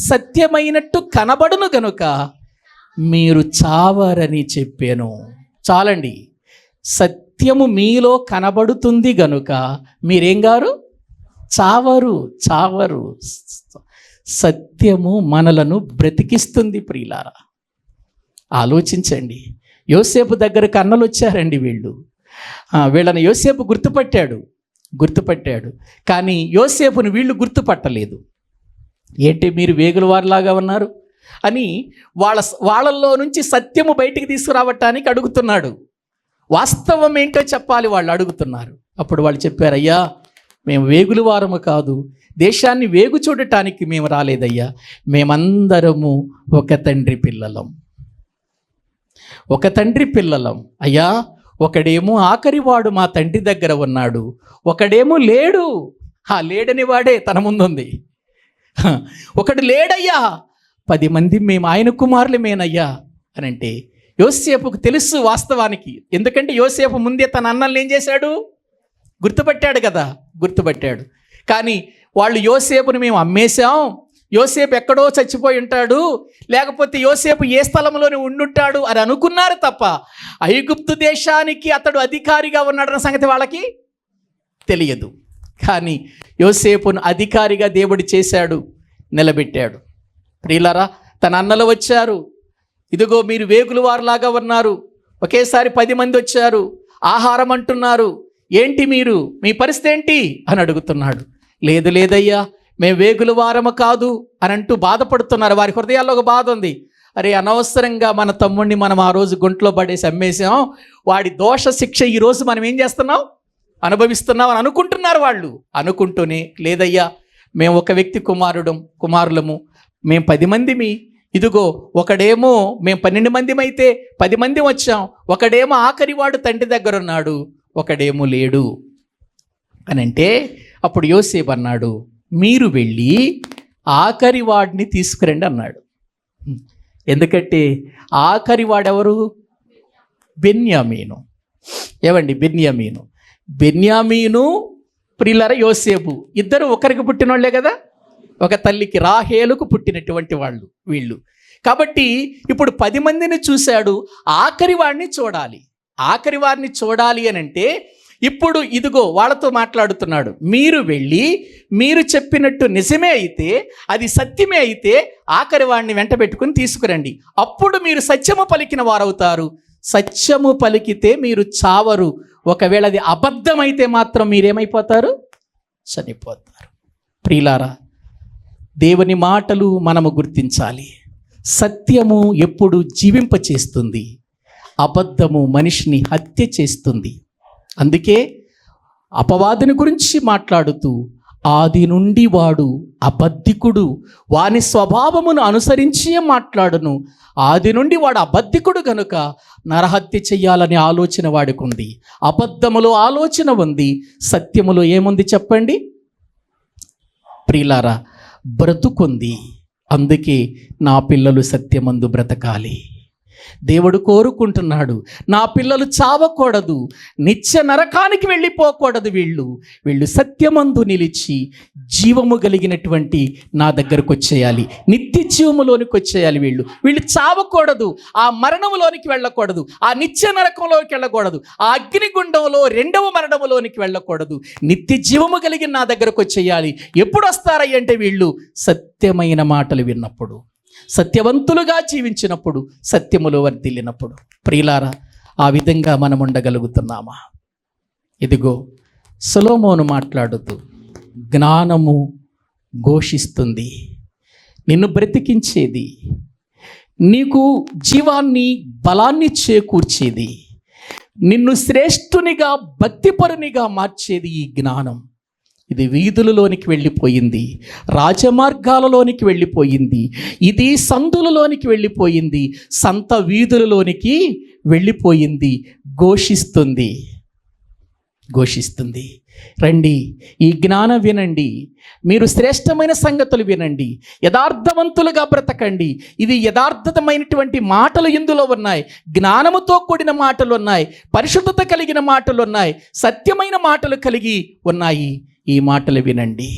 సత్యమైనట్టు కనబడును గనుక మీరు చావరని చెప్పాను. చాలండి, సత్యము మీలో కనబడుతుంది గనుక మీరేం గారు? చావరు. చావరు. సత్యము మనలను బ్రతికిస్తుంది ప్రియులారా. ఆలోచించండి. యోసేపు దగ్గరకు అన్నలు వచ్చారండి. వీళ్ళని యోసేపు గుర్తుపట్టాడు, కానీ యోసేపుని వీళ్ళు గుర్తుపట్టలేదు. ఏంటి మీరు వేగుల వారిలాగా ఉన్నారు అని వాళ్ళల్లో నుంచి సత్యము బయటికి తీసుకురావటానికి అడుగుతున్నాడు. వాస్తవం ఏంటో చెప్పాలి వాళ్ళు అడుగుతున్నారు. అప్పుడు వాళ్ళు చెప్పారు, అయ్యా మేము వేగుల వారము కాదు, దేశాన్ని వేగు చూడటానికి మేము రాలేదయ్యా, మేమందరము ఒక తండ్రి పిల్లలం అయ్యా. ఒకడేమో ఆఖరివాడు మా తండ్రి దగ్గర ఉన్నాడు, ఒకడేమో లేడు. లేడని వాడే తన ముందుంది. ఒకడు లేడయ్యా, 10 మంది మేము ఆయన కుమారులమేనయ్యా అని అంటే యోసేపుకు తెలుసు వాస్తవానికి. ఎందుకంటే యోసేపు ముందే తన అన్నల్ని ఏం చేశాడు? గుర్తుపట్టాడు. కానీ వాళ్ళు యోసేపుని మేము అమ్మేశాం, యోసేపు ఎక్కడో చచ్చిపోయి ఉంటాడు, లేకపోతే యోసేపు ఏ స్థలంలోనే ఉండుంటాడు అని అనుకున్నారు తప్ప ఐగుప్తు దేశానికి అతడు అధికారిగా ఉన్నాడన్న సంగతి వాళ్ళకి తెలియదు. కానీ యోసేపును అధికారిగా దేవుడు చేశాడు, నిలబెట్టాడు. ప్రియులారా, తన అన్నలు వచ్చారు, ఇదిగో మీరు వేగుల వారిలాగా ఉన్నారు, ఒకేసారి 10 మంది వచ్చారు, ఆహారం అంటున్నారు, ఏంటి మీరు, మీ పరిస్థితి ఏంటి అని అడుగుతున్నాడు. లేదయ్యా మేము వేగుల వారము కాదు అని అంటూ బాధపడుతున్నారు. వారి హృదయాల్లో ఒక బాధ ఉంది. అరే, అనవసరంగా మన తమ్ముడిని మనం ఆ రోజు గుంట్లో పడేసి అమ్మేసాం, వాడి దోష శిక్ష ఈరోజు మనం ఏం చేస్తున్నాం? అనుభవిస్తున్నాం అని అనుకుంటున్నారు వాళ్ళు. అనుకుంటూనే, లేదయ్యా మేము ఒక వ్యక్తి కుమారులము, మేము 10 మందిమి, ఇదిగో ఒకడేమో మేము 12 మందిమైతే 10 మంది వచ్చాం, ఒకడేమో ఆఖరివాడు తండ్రి దగ్గర ఉన్నాడు, ఒకడేమో లేడు అని అంటే, అప్పుడు యోసేపు అన్నాడు, మీరు వెళ్ళి ఆఖరివాడిని తీసుకురండి అన్నాడు. ఎందుకంటే ఆఖరివాడెవరు? బెన్యామీను. ఏమండి, బెన్యామీను ప్రియులారా, యోసేపు ఇద్దరు ఒకరికి పుట్టిన వాళ్ళే కదా, ఒక తల్లికి రాహేలుకు పుట్టినటువంటి వాళ్ళు వీళ్ళు. కాబట్టి ఇప్పుడు 10 మందిని చూశాడు, ఆఖరి వాడిని చూడాలి అని అంటే ఇప్పుడు ఇదిగో వాళ్ళతో మాట్లాడుతున్నాడు. మీరు వెళ్ళి మీరు చెప్పినట్టు నిజమే అయితే, అది సత్యమే అయితే ఆఖరి వాడిని వెంట పెట్టుకుని తీసుకురండి, అప్పుడు మీరు సత్యము పలికిన వారవుతారు. సత్యము పలికితే మీరు చావరు, ఒకవేళ అది అబద్ధమైతే మాత్రం మీరేమైపోతారు? చనిపోతారు. ప్రియులారా, దేవుని మాటలు మనము గుర్తించాలి. సత్యము ఎప్పుడు జీవింపచేస్తుంది, అబద్ధము మనిషిని హత్య చేస్తుంది. అందుకే అపవాదిని గురించి మాట్లాడుతూ, ఆది నుండి వాడు అబద్ధికుడు, వాని స్వభావమును అనుసరించే మాట్లాడును. ఆది నుండి వాడు అబద్ధికుడు గనుక నరహత్య చెయ్యాలనే ఆలోచన వాడికి ఉంది. అబద్ధములో ఆలోచన ఉంది, సత్యములో ఏముంది చెప్పండి ప్రియులారా? బ్రతుకుంది. అందుకే నా పిల్లలు సత్యమందు బ్రతకాలి. దేవుడు కోరుకుంటున్నాడు, నా పిల్లలు చావకూడదు, నిత్య నరకానికి వెళ్ళిపోకూడదు. వీళ్ళు సత్యమందు నిలిచి జీవము కలిగినటువంటి నా దగ్గరకు వచ్చేయాలి, నిత్య జీవములోనికి వచ్చేయాలి. వీళ్ళు చావకూడదు, ఆ మరణములోనికి వెళ్ళకూడదు, ఆ నిత్య నరకంలోకి వెళ్ళకూడదు, ఆ అగ్నిగుండంలో రెండవ మరణములోనికి వెళ్ళకూడదు. నిత్య జీవము కలిగిన నా దగ్గరకు వచ్చేయాలి. ఎప్పుడు వస్తారంటే వీళ్ళు సత్యమైన మాటలు విన్నప్పుడు, సత్యవంతులుగా జీవించినప్పుడు, సత్యములో వర్ధిల్లినప్పుడు. ప్రియులారా, ఆ విధంగా మనం ఉండగలుగుతున్నామా? ఇదిగో సొలొమోను మాట్లాడుతూ, జ్ఞానము ఘోషిస్తుంది, నిన్ను బ్రతికించేది, నీకు జీవాన్ని బలాన్ని చేకూర్చేది, నిన్ను శ్రేష్ఠునిగా భక్తిపరునిగా మార్చేది ఈ జ్ఞానం. ఇది వీధులలోనికి వెళ్ళిపోయింది, రాజమార్గాలలోనికి వెళ్ళిపోయింది, ఇది సందులలోనికి వెళ్ళిపోయింది, సంత వీధులలోనికి వెళ్ళిపోయింది. ఘోషిస్తుంది. రండి, ఈ జ్ఞానం వినండి, మీరు శ్రేష్టమైన సంగతులు వినండి, యథార్థవంతులుగా బ్రతకండి. ఇది యథార్థమైనటువంటి మాటలు ఇందులో ఉన్నాయి, జ్ఞానముతో కూడిన మాటలు ఉన్నాయి, పరిశుద్ధత కలిగిన మాటలు ఉన్నాయి, సత్యమైన మాటలు కలిగి ఉన్నాయి. ఈ మాటలు వినండి.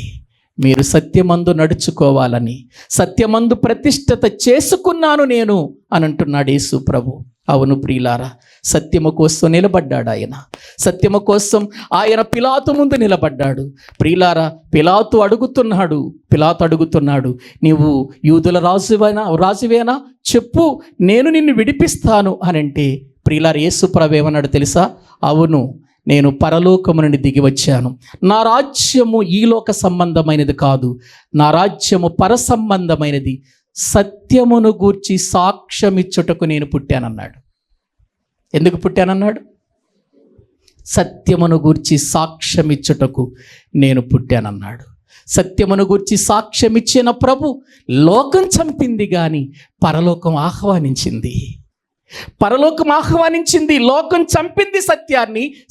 మీరు సత్యమందు నడుచుకోవాలని, సత్యమందు ప్రతిష్ఠత చేసుకున్నాను నేను అని అంటున్నాడు యేసు ప్రభు. అవును ప్రియులారా, సత్యము కోసం నిలబడ్డాడు ఆయన. సత్యము కోసం ఆయన పిలాతు ముందు నిలబడ్డాడు. ప్రియులారా, పిలాతు అడుగుతున్నాడు, నీవు యూదుల రాజువేనా చెప్పు, నేను నిన్ను విడిపిస్తాను అని అంటే, ప్రియులారా, యేసు ప్రభు ఏమన్నాడు తెలుసా? అవును, నేను పరలోకము నుండి దిగి వచ్చాను, నా రాజ్యము ఈ లోక సంబంధమైనది కాదు, నా రాజ్యము పర సంబంధమైనది, సత్యమును గూర్చి సాక్ష్యమిచ్చుటకు నేను పుట్టానన్నాడు. ఎందుకు పుట్టానన్నాడు? సత్యమును గూర్చి సాక్ష్యమిచ్చుటకు నేను పుట్టానన్నాడు. సత్యమును గూర్చి సాక్ష్యమిచ్చిన ప్రభు లోకం చంపింది కానీ పరలోకం ఆహ్వానించింది. లోకం చంపింది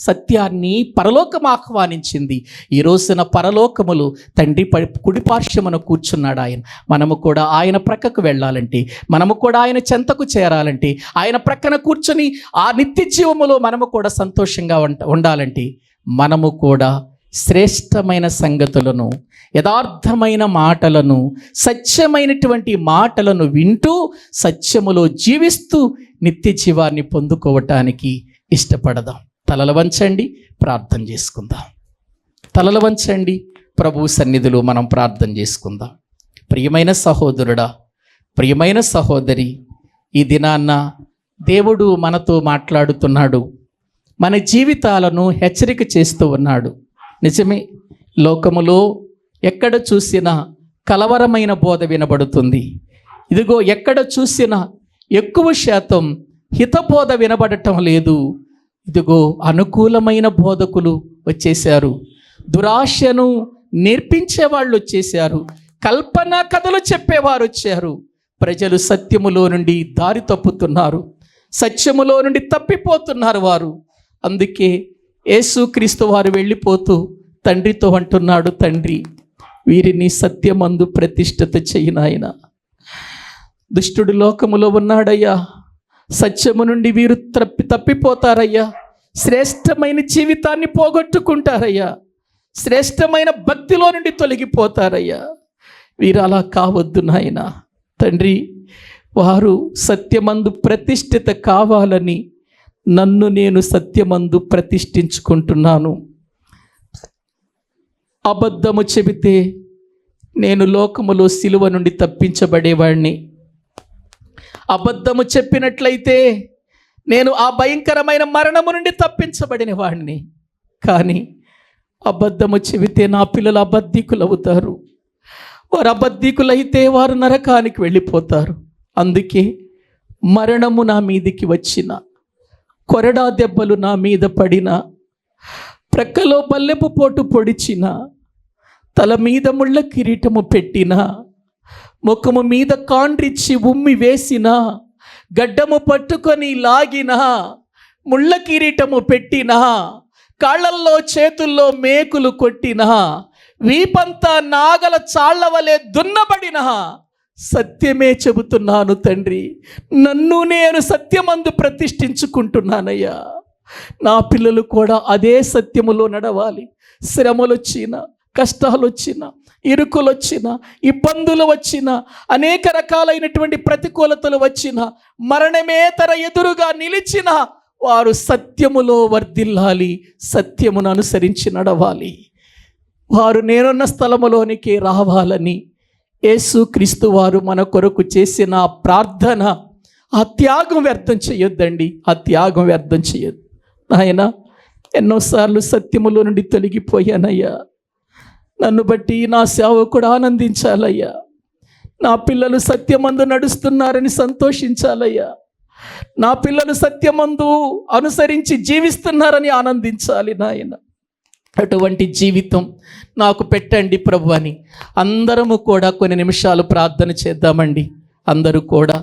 సత్యాన్ని పరలోకం ఆహ్వానించింది. ఈ రోజున పరలోకములు తండ్రి కుడి పార్శ్వమున కూర్చున్నాడు ఆయన. మనము కూడా ఆయన ప్రక్కకు వెళ్ళాలంటే, మనము కూడా ఆయన చెంతకు చేరాలంటే, ఆయన ప్రక్కన కూర్చొని ఆ నిత్య జీవములో మనము కూడా సంతోషంగా ఉండాలంటే, మనము కూడా శ్రేష్టమైన సంగతులను, యథార్థమైన మాటలను, సత్యమైనటువంటి మాటలను వింటూ సత్యములో జీవిస్తూ నిత్య జీవాన్ని పొందుకోవటానికి ఇష్టపడదాం. తలలు వంచండి, ప్రార్థన చేసుకుందాం. తలలు వంచండి, ప్రభు సన్నిధిలో మనం ప్రార్థన చేసుకుందాం. ప్రియమైన సహోదరుడా, ప్రియమైన సహోదరి, ఈ దినాన్న దేవుడు మనతో మాట్లాడుతున్నాడు, మన జీవితాలను హెచ్చరిక చేస్తూ ఉన్నాడు. నిజమే, లోకములో ఎక్కడ చూసినా కలవరమైన బోధ వినబడుతుంది. ఇదిగో ఎక్కడ చూసినా ఎక్కువ శాతం హితబోధ వినబడటం లేదు. ఇదిగో అనుకూలమైన బోధకులు వచ్చేశారు, దురాశను నేర్పించే వాళ్ళు వచ్చేశారు, కల్పన కథలు చెప్పేవారు వచ్చారు. ప్రజలు సత్యములో నుండి దారి తప్పుతున్నారు, సత్యములో నుండి తప్పిపోతున్నారు వారు. అందుకే యేసుక్రీస్తు వారు వెళ్ళిపోతూ తండ్రితో అంటున్నాడు, తండ్రి, వీరిని సత్యమందు ప్రతిష్ఠిత చెయ్యి నాయనా. దుష్టుడు లోకములో ఉన్నాడయ్యా, సత్యము నుండి వీరు తప్పిపోతారయ్యా, శ్రేష్టమైన జీవితాన్ని పోగొట్టుకుంటారయ్యా, శ్రేష్టమైన భక్తిలో నుండి తొలగిపోతారయ్యా. వీరు అలా కావద్దు నాయనా. తండ్రి, వారు సత్యమందు ప్రతిష్ఠిత కావాలని నన్ను నేను సత్యమందు ప్రతిష్ఠించుకుంటున్నాను. అబద్ధము చెబితే నేను లోకములో సిలువ నుండి తప్పించబడేవాడిని. అబద్ధము చెప్పినట్లయితే నేను ఆ భయంకరమైన మరణము నుండి తప్పించబడిన వాడిని. కానీ అబద్ధము చెబితే నా పిల్లలు అబద్ధికులు అవుతారు, వారు అబద్ధికులైతే వారు నరకానికి వెళ్ళిపోతారు. అందుకే మరణము నా మీదికి వచ్చిన, కొరడా దెబ్బలు నా మీద పడిన, ప్రక్కలో బల్లెపు పోటు పొడిచిన, తల మీద ముళ్ళ కిరీటము పెట్టిన, ముఖము మీద కాండ్రిచ్చి ఉమ్మి వేసిన, గడ్డము పట్టుకొని లాగిన, ముళ్ళ కిరీటము పెట్టిన, కాళ్ళల్లో చేతుల్లో మేకులు కొట్టిన, వీపంతా నాగల చాళ్ల వలె దున్నబడిన, సత్యమే చెబుతున్నాను తండ్రి, నన్ను నేను సత్యమందు ప్రతిష్ఠించుకుంటున్నానయ్యా. నా పిల్లలు కూడా అదే సత్యములో నడవాలి. శ్రమలు వచ్చినా, కష్టాలు వచ్చినా, ఇరుకులు వచ్చినా, ఇబ్బందులు వచ్చినా, అనేక రకాలైనటువంటి ప్రతికూలతలు వచ్చినా, మరణమే తన ఎదురుగా నిలిచిన వారు సత్యములో వర్ధిల్లాలి, సత్యమును అనుసరించి నడవాలి. వారు నేనున్న స్థలములోనికి రావాలని యేసుక్రీస్తు వారు మన కొరకు చేసిన ప్రార్థన, ఆ త్యాగం వ్యర్థం చేయొద్దండి. ఆ త్యాగం వ్యర్థం చేయొద్దు. నాయన, ఎన్నోసార్లు సత్యములో నుండి తొలగిపోయానయ్యా. నన్ను బట్టి నా సేవకుడు ఆనందించాలయ్యా. నా పిల్లలు సత్యమందు నడుస్తున్నారని సంతోషించాలయ్యా. నా పిల్లలు సత్యమందు అనుసరించి జీవిస్తున్నారని ఆనందించాలి నాయన. అటువంటి జీవితం నాకు పెట్టండి ప్రభు అని అందరము కూడా కొన్ని నిమిషాలు ప్రార్థన చేద్దామండి. అందరూ కూడా